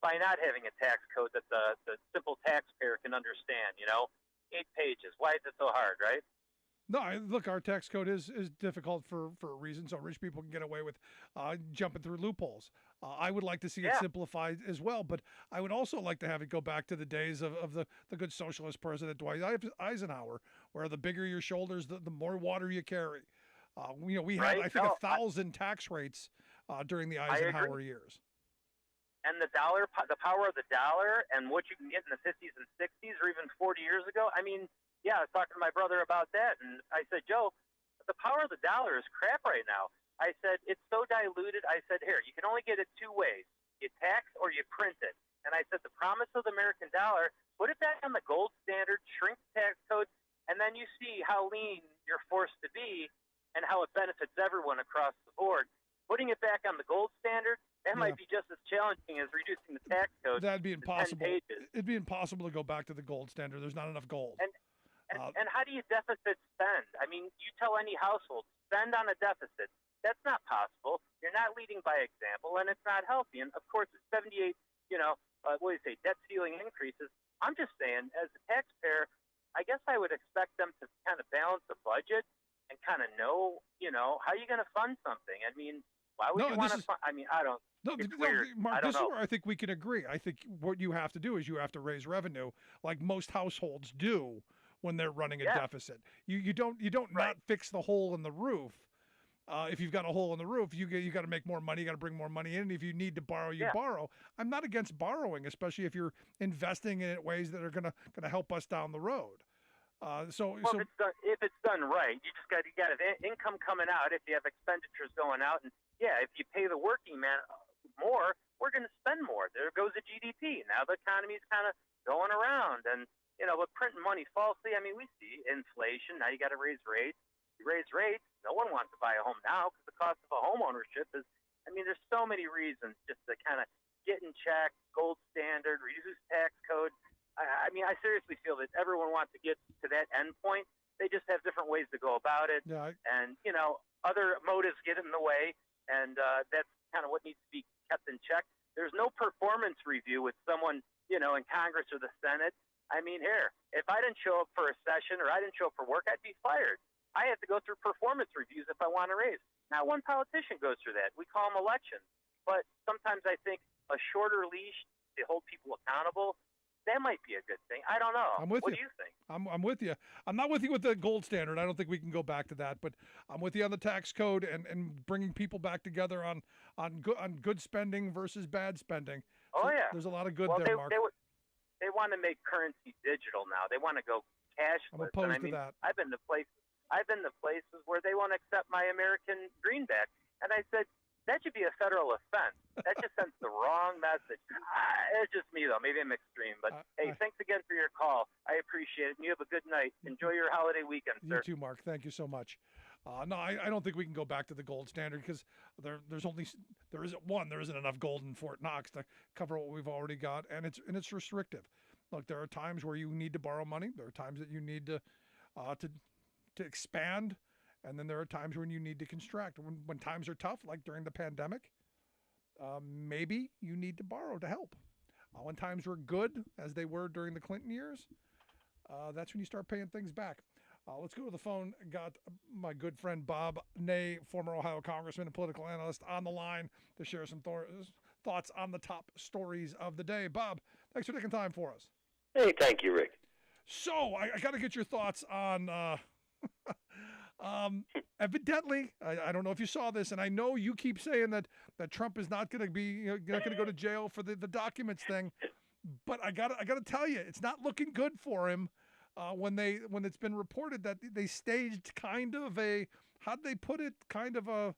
by not having a tax code that the simple taxpayer can understand, you know? 8 pages. Why is it so hard, right? No, look, our tax code is difficult for a reason, so rich people can get away with jumping through loopholes. I would like to see it simplified as well, but I would also like to have it go back to the days of the good socialist president Dwight Eisenhower, where the bigger your shoulders, the more water you carry. You know, we had, I think, 1,000 tax rates during the Eisenhower years. And the dollar, the power of the dollar, and what you can get in the 50s and 60s, or even 40 years ago. I mean, yeah, I was talking to my brother about that, and I said, Joe, the power of the dollar is crap right now. I said, it's so diluted. I said, here, you can only get it 2 ways. You tax or you print it. And I said, the promise of the American dollar, put it back on the gold standard, shrink the tax code, and then you see how lean you're forced to be and how it benefits everyone across the board. Putting it back on the gold standard, that might be just as challenging as reducing the tax code. That'd be impossible. 10 pages. It'd be impossible to go back to the gold standard. There's not enough gold. And how do you deficit spend? I mean, you tell any household, spend on a deficit. That's not possible. You're not leading by example, and it's not healthy. And, of course, it's 78, what do you say, debt ceiling increases. I'm just saying, as a taxpayer, I guess I would expect them to kind of balance the budget and kind of know, how are you going to fund something? I mean, why would you want to fund? I mean, I don't. No, Mark, this is where I think we can agree. I think what you have to do is you have to raise revenue like most households do when they're running a deficit. You don't not fix the hole in the roof. If you've got a hole in the roof, you got to make more money. You got to bring more money in. And if you need to borrow, you borrow. I'm not against borrowing, especially if you're investing in it ways that are gonna help us down the road. So if it's done right, you got income coming out. If you have expenditures going out, and if you pay the working man more, we're going to spend more. There goes the GDP. Now the economy's kind of going around, and but printing money falsely. I mean, we see inflation. Now you got to raise rates. You raise rates. No one wants to buy a home now because the cost of a home ownership is. I mean, there's so many reasons just to kind of get in check. Gold standard, reduce tax code. I mean, I seriously feel that everyone wants to get to that end point. They just have different ways to go about it. Yeah, and, other motives get in the way, and that's kind of what needs to be kept in check. There's no performance review with someone, in Congress or the Senate. I mean, here, if I didn't show up for a session or I didn't show up for work, I'd be fired. I have to go through performance reviews if I want to raise. Not one politician goes through that. We call them elections. But sometimes I think a shorter leash to hold people accountable, that might be a good thing. I don't know. I'm with what you. Do you think? I'm with you. I'm not with you with the gold standard. I don't think we can go back to that. But I'm with you on the tax code and bringing people back together on good spending versus bad spending. Oh, so yeah. There's a lot of good well, there, Mark. They want to make currency digital now. They want to go cashless. I'm opposed to that. I've been to places where they won't accept my American greenback, and I said that should be a federal offense. That just sends the wrong message. It's just me though. Maybe I'm extreme, but hey, thanks again for your call. I appreciate it. And you have a good night. Enjoy your holiday weekend, sir. You too, Mark. Thank you so much. No, I don't think we can go back to the gold standard because there isn't enough gold in Fort Knox to cover what we've already got, and it's restrictive. Look, there are times where you need to borrow money. There are times that you need to expand, and then there are times when you need to contract. When times are tough, like during the pandemic, maybe you need to borrow to help. When times were good, as they were during the Clinton years, that's when you start paying things back. Let's go to the phone. Got my good friend Bob Ney, former Ohio congressman and political analyst, on the line to share some thoughts on the top stories of the day. Bob, thanks for taking time for us. Hey, thank you, Rick. So I got to get your thoughts on evidently, I don't know if you saw this, and I know you keep saying that Trump is not going to be not going to go to jail for the documents thing, but I got to tell you, it's not looking good for him. When it's been reported that they staged kind of a, how'd they put it, kind of a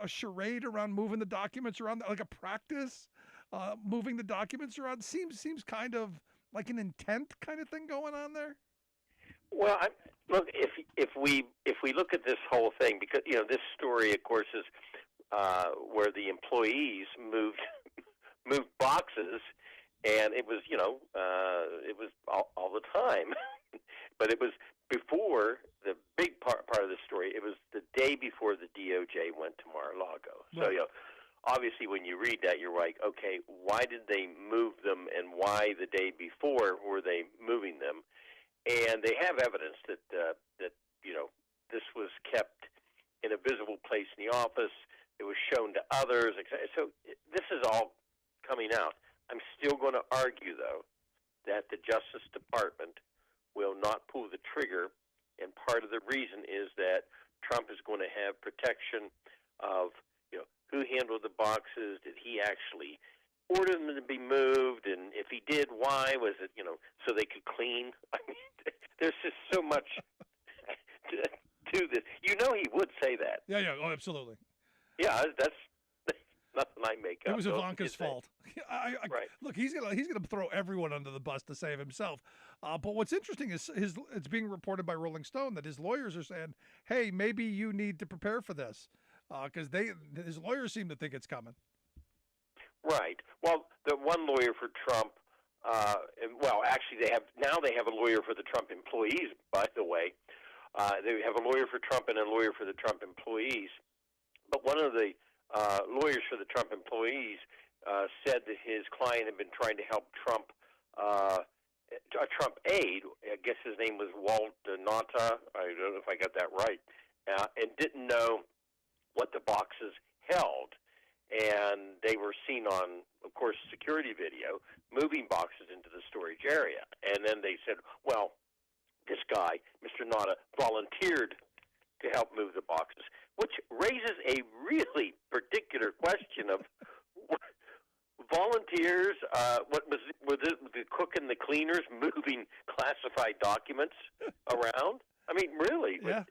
charade around moving the documents around, like a practice, moving the documents around seems kind of like an intent kind of thing going on there? Well, look, if we look at this whole thing, because this story, of course, is where the employees moved boxes, and it was it was all the time, but it was before the big part of the story. It was the day before the DOJ went to Mar-a-Lago. Right. So obviously, when you read that, you're like, okay, why did they move them, and why the day before were they moving them? And they have evidence that this was kept in a visible place in the office. It was shown to others. So this is all coming out. I'm still going to argue, though, that the Justice Department will not pull the trigger, and part of the reason is that Trump is going to have protection of who handled the boxes. Did he actually order them to be moved? And if he did, why? Was it, so they could clean? I mean, there's just so much to this. He would say that. Yeah. Oh, absolutely. Yeah, that's nothing I make up. It was Ivanka's fault. Right. Look, he's gonna throw everyone under the bus to save himself. But what's interesting is it's being reported by Rolling Stone that his lawyers are saying, "Hey, maybe you need to prepare for this," because his lawyers seem to think it's coming. Right. Well, the one lawyer for Trump, actually, they have a lawyer for the Trump employees. By the way, they have a lawyer for Trump and a lawyer for the Trump employees. But one of the lawyers for the Trump employees said that his client had been trying to help Trump, a Trump aide. I guess his name was Walt Nata. I don't know if I got that right, and didn't know what the boxes held. And they were seen on, of course, security video, moving boxes into the storage area. And then they said, well, this guy, Mr. Nada, volunteered to help move the boxes, which raises a really particular question of volunteers, were the cook and the cleaners moving classified documents around? I mean, really? Yeah.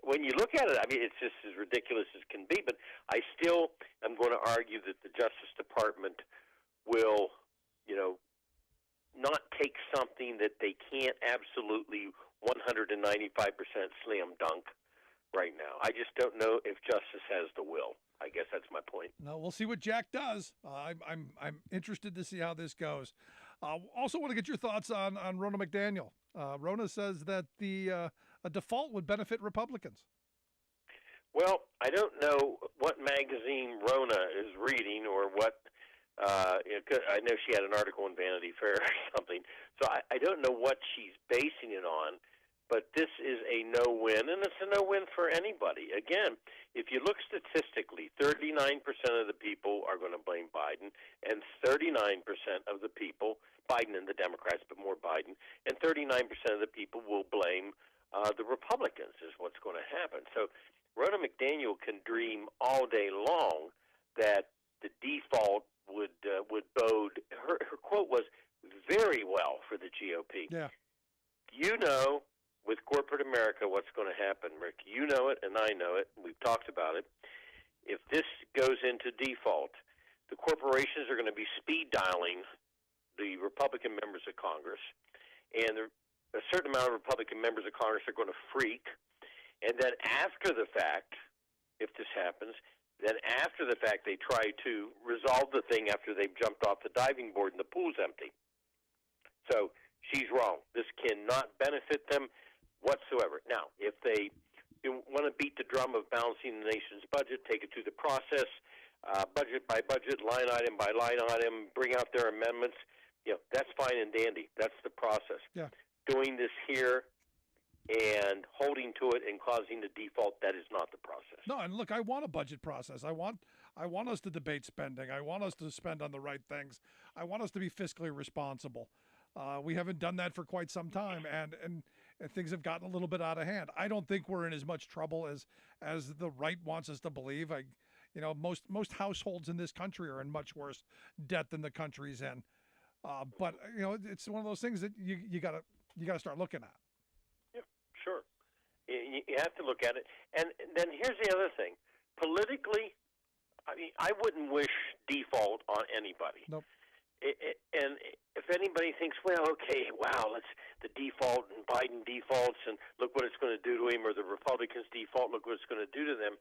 When you look at it, I mean, it's just as ridiculous as can be. But I still am going to argue that the Justice Department will, not take something that they can't absolutely 195% slam dunk right now. I just don't know if justice has the will. I guess that's my point. No, we'll see what Jack does. I'm interested to see how this goes. Also, want to get your thoughts on Ronna McDaniel. Ronna says that a default would benefit Republicans. Well, I don't know what magazine Ronna is reading or what. I know she had an article in Vanity Fair or something, so I don't know what she's basing it on. But this is a no-win, and it's a no-win for anybody. Again, if you look statistically, 39% of the people are going to blame Biden, and 39% of the people, Biden and the Democrats, but more Biden, and 39% of the people will blame the Republicans is what's going to happen. So Ronna McDaniel can dream all day long that the default would bode, her quote was, very well for the GOP. Yeah. With corporate America, what's going to happen, Rick? You know it, and I know it. We've talked about it. If this goes into default, the corporations are going to be speed dialing the Republican members of Congress, and a certain amount of Republican members of Congress are going to freak. And then after the fact, if this happens, then after the fact, they try to resolve the thing after they've jumped off the diving board and the pool's empty. So she's wrong. This cannot benefit them whatsoever. Now, if they want to beat the drum of balancing the nation's budget, take it through the process, budget by budget, line item by line item, bring out their amendments, that's fine and dandy. That's the process. Yeah. Doing this here and holding to it and causing the default, that is not the process. No, and look, I want a budget process. I want us to debate spending. I want us to spend on the right things. I want us to be fiscally responsible. We haven't done that for quite some time, and things have gotten a little bit out of hand. I don't think we're in as much trouble as the right wants us to believe. Most households in this country are in much worse debt than the country's in. But it's one of those things that you gotta start looking at. Yeah, sure. You have to look at it, and then here's the other thing. Politically, I mean, I wouldn't wish default on anybody. Nope. And if anybody thinks, well, okay, wow, let's the default and Biden defaults, and look what it's going to do to him, or the Republicans default, look what it's going to do to them.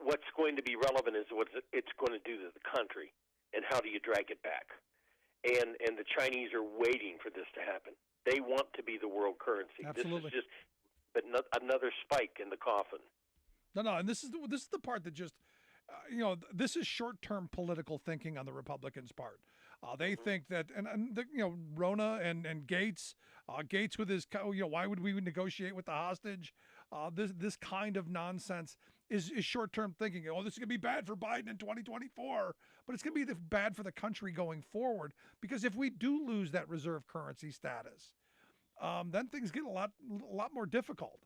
What's going to be relevant is what it's going to do to the country, and how do you drag it back? And the Chinese are waiting for this to happen. They want to be the world currency. Absolutely. This is just another spike in the coffin. No, and this is the part that just, this is short-term political thinking on the Republicans' part. They think that, Rona and Gates, Gates with his, why would we negotiate with the hostage? This kind of nonsense is short-term thinking. Oh, this is going to be bad for Biden in 2024, but it's going to be bad for the country going forward, because if we do lose that reserve currency status, then things get a lot more difficult.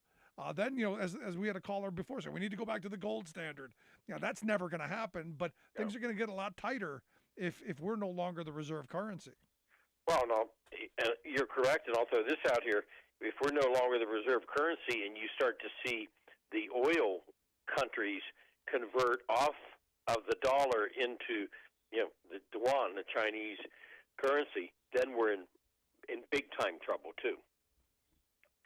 Then, as we had a caller before, so we need to go back to the gold standard. That's never going to happen, but things are going to get a lot tighter if we're no longer the reserve currency. Well, no, you're correct, and I'll throw this out here. If we're no longer the reserve currency and you start to see the oil countries convert off of the dollar into, the yuan, the Chinese currency, then we're in big-time trouble, too,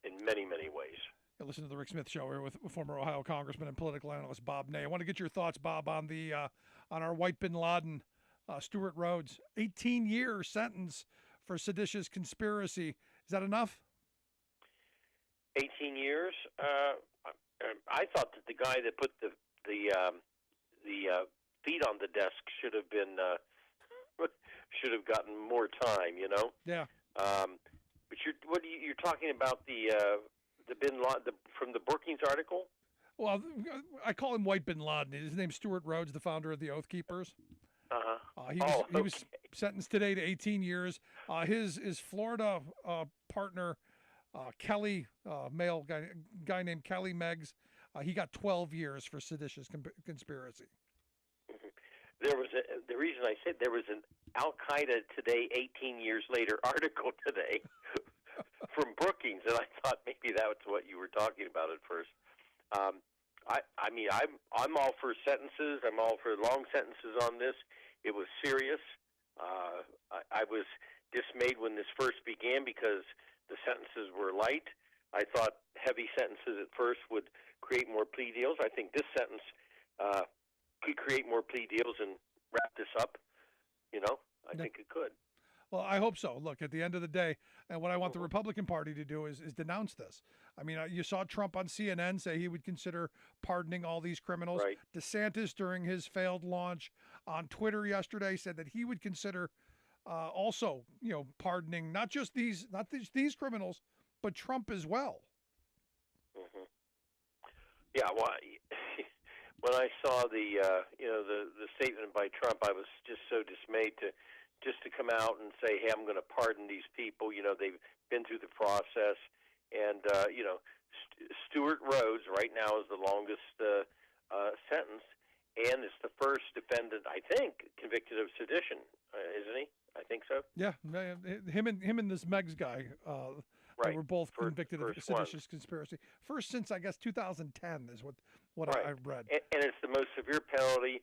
in many, many ways. Listen to the Rick Smith Show here with former Ohio Congressman and political analyst Bob Ney. I want to get your thoughts, Bob, on on our white bin Laden, Stuart Rhodes, 18-year sentence for seditious conspiracy. Is that enough? 18 years. I thought that the guy that put the feet on the desk should have been gotten more time. Yeah. But you're talking about the bin Laden from the Brookings article? Well, I call him White Bin Laden. His name's Stuart Rhodes, the founder of the Oath Keepers. He was sentenced today to 18 years. His Florida partner, Kelly, male guy named Kelly Meggs, he got 12 years for seditious conspiracy. There was the reason I said there was an Al Qaeda Today 18 years later article today from Brookings, and I thought maybe that was what you were talking about at first. I'm all for sentences. I'm all for long sentences on this. It was serious. I was dismayed when this first began because the sentences were light. I thought heavy sentences at first would create more plea deals. I think this sentence could create more plea deals and wrap this up. I think it could. Well, I hope so. Look, at the end of the day, and what I want the Republican Party to do is denounce this. I mean, you saw Trump on CNN say he would consider pardoning all these criminals. Right. DeSantis, during his failed launch on Twitter yesterday, said that he would consider also, pardoning not just these criminals, but Trump as well. Mm-hmm. Yeah. Well, when I saw the statement by Trump, I was just so dismayed to come out and say, hey, I'm going to pardon these people. They've been through the process. And, Stuart Rhodes right now is the longest sentence, and it's the first defendant, I think, convicted of sedition, isn't he? I think so. Yeah, him and this Meggs guy they were both convicted of seditious conspiracy. First since, I guess, 2010 is what right. I read. And it's the most severe penalty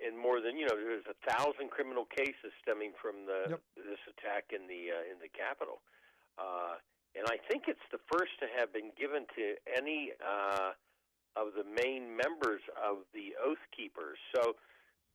in more than, there's 1,000 criminal cases stemming from this attack in the Capitol. And I think it's the first to have been given to any of the main members of the Oath Keepers. So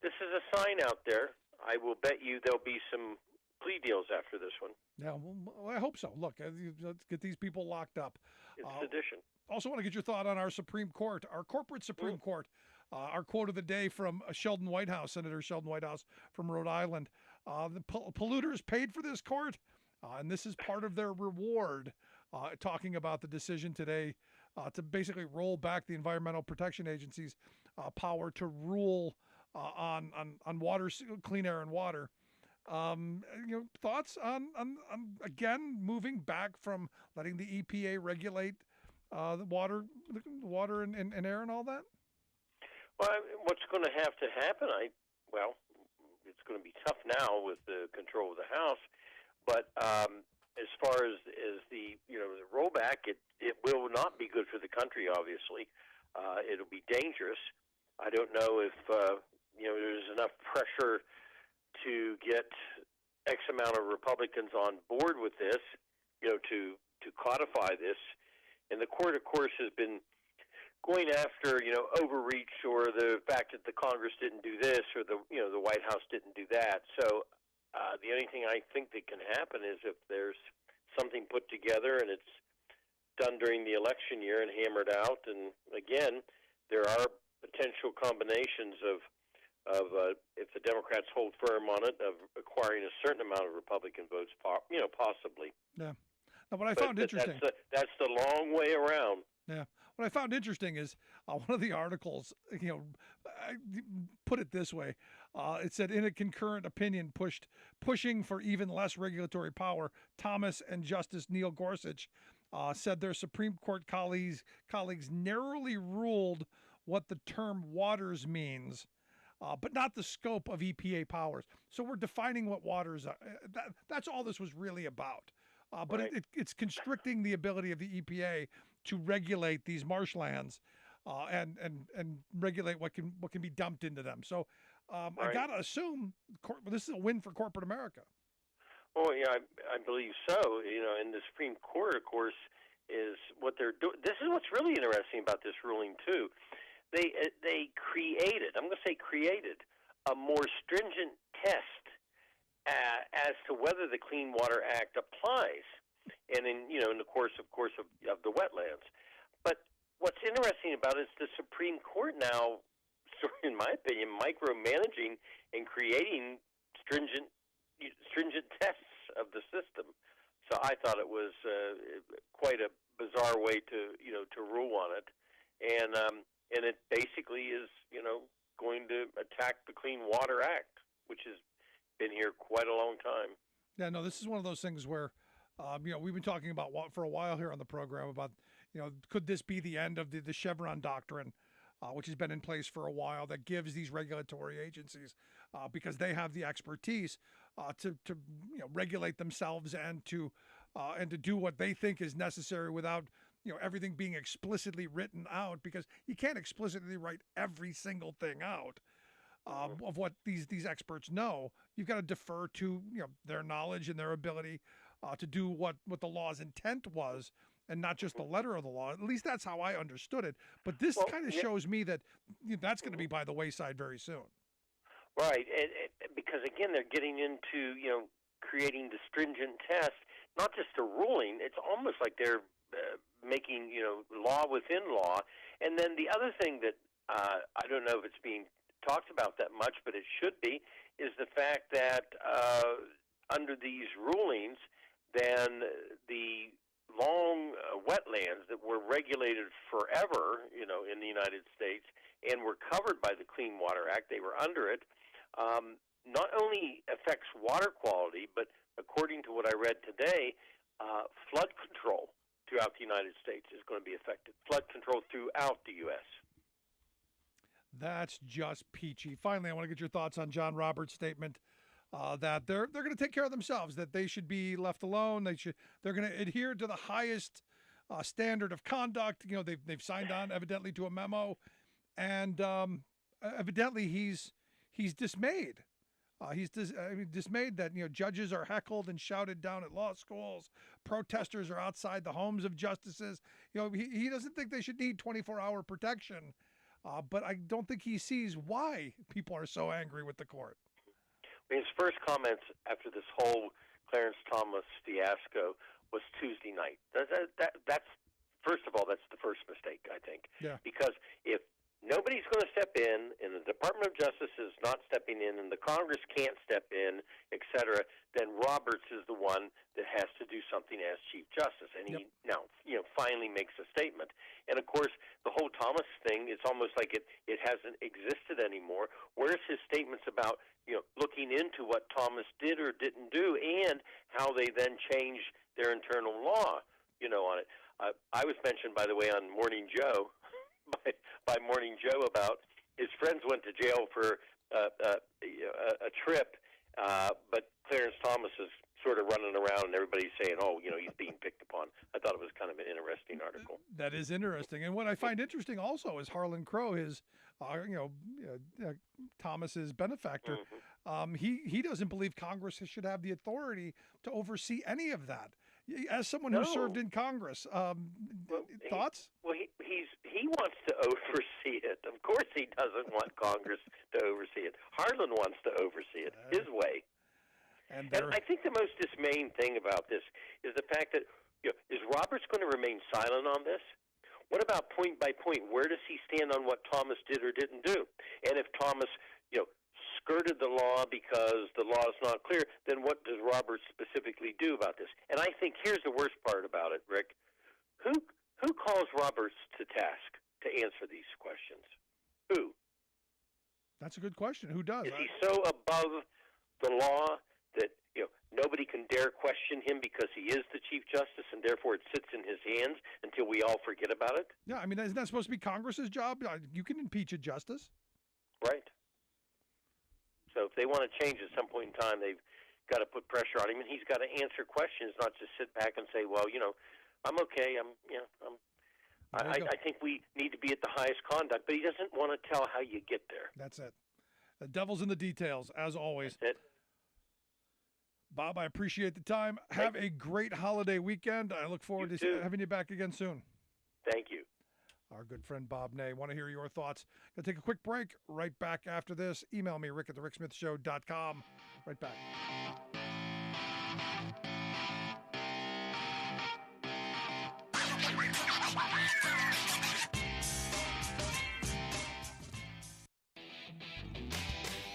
this is a sign out there. I will bet you there'll be some plea deals after this one. Yeah, well, I hope so. Look, let's get these people locked up. It's sedition. Also want to get your thought on our Supreme Court, our corporate Supreme Court. Our quote of the day from Senator Sheldon Whitehouse from Rhode Island. The polluters paid for this court, and this is part of their reward, talking about the decision today to basically roll back the Environmental Protection Agency's power to rule on water, clean air and water. Thoughts on again moving back from letting the EPA regulate the water and air and all that? Well, what's going to have to happen? It's going to be tough now with the control of the House, but as far as the the rollback, it will not be good for the country. Obviously, it'll be dangerous. I don't know if there's enough pressure to get X amount of Republicans on board with this, to codify this. And the court, of course, has been going after, overreach or the fact that the Congress didn't do this or the White House didn't do that. So the only thing I think that can happen is if there's something put together and it's done during the election year and hammered out. And again, there are potential combinations of if the Democrats hold firm on it, of acquiring a certain amount of Republican votes, possibly. Yeah. Now, what I found interesting. That's the long way around. Yeah. What I found interesting is one of the articles, I put it this way. It said, in a concurrent opinion pushing for even less regulatory power, Thomas and Justice Neil Gorsuch said their Supreme Court colleagues narrowly ruled what the term waters means, but not the scope of EPA powers. So we're defining what waters are. That's all this was really about. But right. It's constricting the ability of the EPA to regulate these marshlands and regulate what can be dumped into them. So right. I got to assume this is a win for corporate America. Oh, yeah, I believe so. And the Supreme Court, of course, is what they're doing. This is what's really interesting about this ruling, too. They created, I'm going to say created, a more stringent test as to whether the Clean Water Act applies, and in the course of the wetlands. But what's interesting about it is the Supreme Court now, in my opinion, micromanaging and creating stringent tests of the system. So I thought it was quite a bizarre way to rule on it, and it basically is going to attack the Clean Water Act, which has been here quite a long time. Yeah, no, this is one of those things where, we've been talking about for a while here on the program about, could this be the end of the Chevron doctrine, which has been in place for a while, that gives these regulatory agencies, because they have the expertise to regulate themselves and to do what they think is necessary without everything being explicitly written out, because you can't explicitly write every single thing out. Of what these experts know. You've got to defer to their knowledge and their ability to do what the law's intent was, and not just the letter of the law. At least that's how I understood it. But this kind of shows me that that's going to be by the wayside very soon. Right, because again, they're getting into creating the stringent test, not just a ruling. It's almost like they're making law within law. And then the other thing that I don't know if it's being talked about that much, but it should be, is the fact that under these rulings, then the long wetlands that were regulated forever, in the United States and were covered by the Clean Water Act, they were under it, not only affects water quality, but according to what I read today, flood control throughout the United States is going to be affected. Flood control throughout the U.S. That's just peachy. Finally, I want to get your thoughts on John Roberts' statement that they're going to take care of themselves, that they should be left alone. They're going to adhere to the highest standard of conduct. They've signed on evidently to a memo, and evidently he's dismayed. He's dismayed that judges are heckled and shouted down at law schools. Protesters are outside the homes of justices. He doesn't think they should need 24-hour protection. But I don't think he sees why people are so angry with the court. His first comments after this whole Clarence Thomas fiasco was Tuesday night. That's first of all, that's the first mistake, I think. Yeah. Because if nobody's going to step in, and the Department of Justice is not stepping in, and the Congress can't step in, et cetera, then Roberts is the one that has to do something as Chief Justice. And he now, finally makes a statement. And, of course, the whole Thomas thing, it's almost like it hasn't existed anymore. Where's his statements about, looking into what Thomas did or didn't do and how they then changed their internal law, on it. I was mentioned, by the way, on Morning Joe, by Morning Joe, about his friends went to jail for a trip, but Clarence Thomas is sort of running around and everybody's saying, he's being picked upon. I thought it was kind of an interesting article. That is interesting. And what I find interesting also is Harlan Crow, his, Thomas's benefactor, He doesn't believe Congress should have the authority to oversee any of that. As someone who served in Congress, thoughts? He wants to oversee it. Of course, he doesn't want Congress to oversee it. Harlan wants to oversee it his way. And I think the most dismaying thing about this is the fact that is Roberts going to remain silent on this? What about point by point? Where does he stand on what Thomas did or didn't do? And if Thomas, skirted the law because the law is not clear, then what does Roberts specifically do about this? And I think here's the worst part about it, Rick. Who calls Roberts to task to answer these questions? Who? That's a good question. Who does? Is he so above the law that nobody can dare question him because he is the Chief Justice, and therefore it sits in his hands until we all forget about it? Yeah, I mean, isn't that supposed to be Congress's job? You can impeach a justice. Right. So if they want to change at some point in time, they've got to put pressure on him, and he's got to answer questions, not just sit back and say, "Well, I'm okay. I think we need to be at the highest conduct," but he doesn't want to tell how you get there. That's it. The devil's in the details, as always. That's it. Bob, I appreciate the time. Have a great holiday weekend. I look forward to having you back again soon. Thank you. Our good friend Bob Ney. Want to hear your thoughts. Going to take a quick break. Right back after this. Email me, rick@thericksmithshow.com. Right back.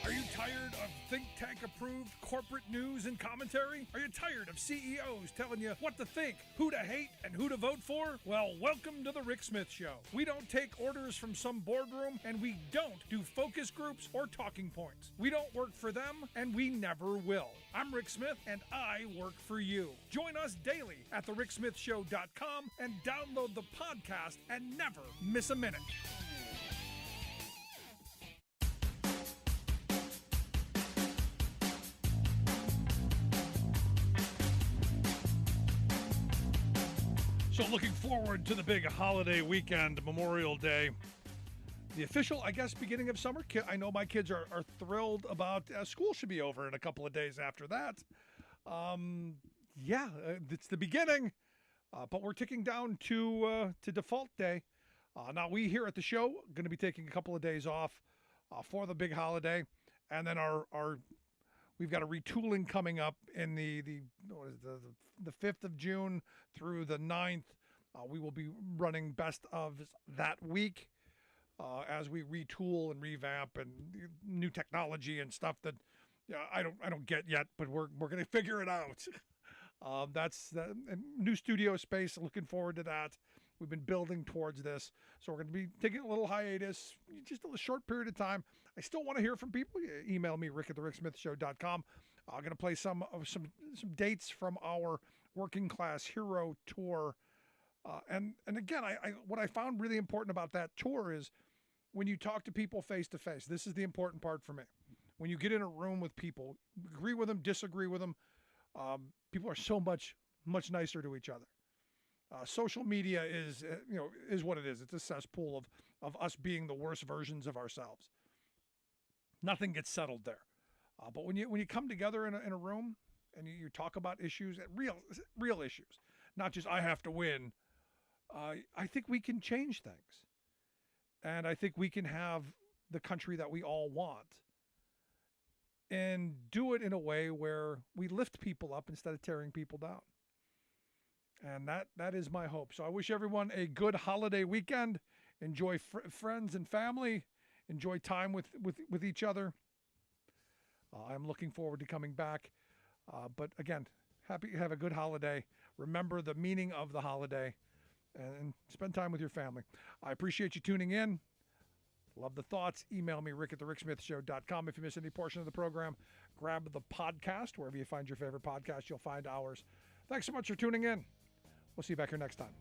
Are you tired of think tank approved corporate news and commentary? Are you tired of CEOs telling you what to think, who to hate, and who to vote for? Well, welcome to the Rick Smith Show. We don't take orders from some boardroom, and we don't do focus groups or talking points. We don't work for them, and we never will. I'm Rick Smith, and I work for you. Join us daily at thericksmithshow.com and download the podcast and never miss a minute. So looking forward to the big holiday weekend, Memorial Day. The official, I guess, beginning of summer. I know my kids are thrilled about school should be over in a couple of days after that. It's the beginning, but we're ticking down to default day. Now we here at the show going to be taking a couple of days off for the big holiday, and then we've got a retooling coming up in the 5th of June through the 9th. We will be running best of that week as we retool and revamp and new technology and stuff that I don't get yet, but we're going to figure it out. That's the new studio space. Looking forward to that. We've been building towards this, so we're going to be taking a little hiatus, just a short period of time. I still want to hear from people. Email me, rick@thericksmithshow.com. I'm going to play some dates from our Working Class Hero Tour. And again, what I found really important about that tour is when you talk to people face to face. This is the important part for me. When you get in a room with people, agree with them, disagree with them, people are so much nicer to each other. Social media is what it is. It's a cesspool of us being the worst versions of ourselves. Nothing gets settled there. But when you come together in a room and you talk about issues, real issues, not just I have to win, I think we can change things. And I think we can have the country that we all want and do it in a way where we lift people up instead of tearing people down. And that is my hope. So I wish everyone a good holiday weekend. Enjoy friends and family. Enjoy time with each other. I'm looking forward to coming back. But again, have a good holiday. Remember the meaning of the holiday and spend time with your family. I appreciate you tuning in. Love the thoughts. Email me, rick@thericksmithshow.com. If you miss any portion of the program, grab the podcast. Wherever you find your favorite podcast, you'll find ours. Thanks so much for tuning in. We'll see you back here next time.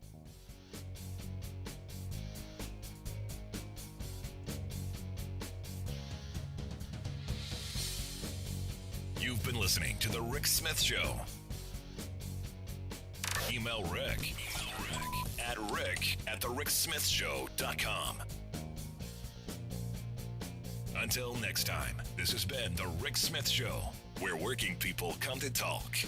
You've been listening to The Rick Smith Show. Email Rick at rick@thericksmithshow.com. Until next time, this has been The Rick Smith Show, where working people come to talk.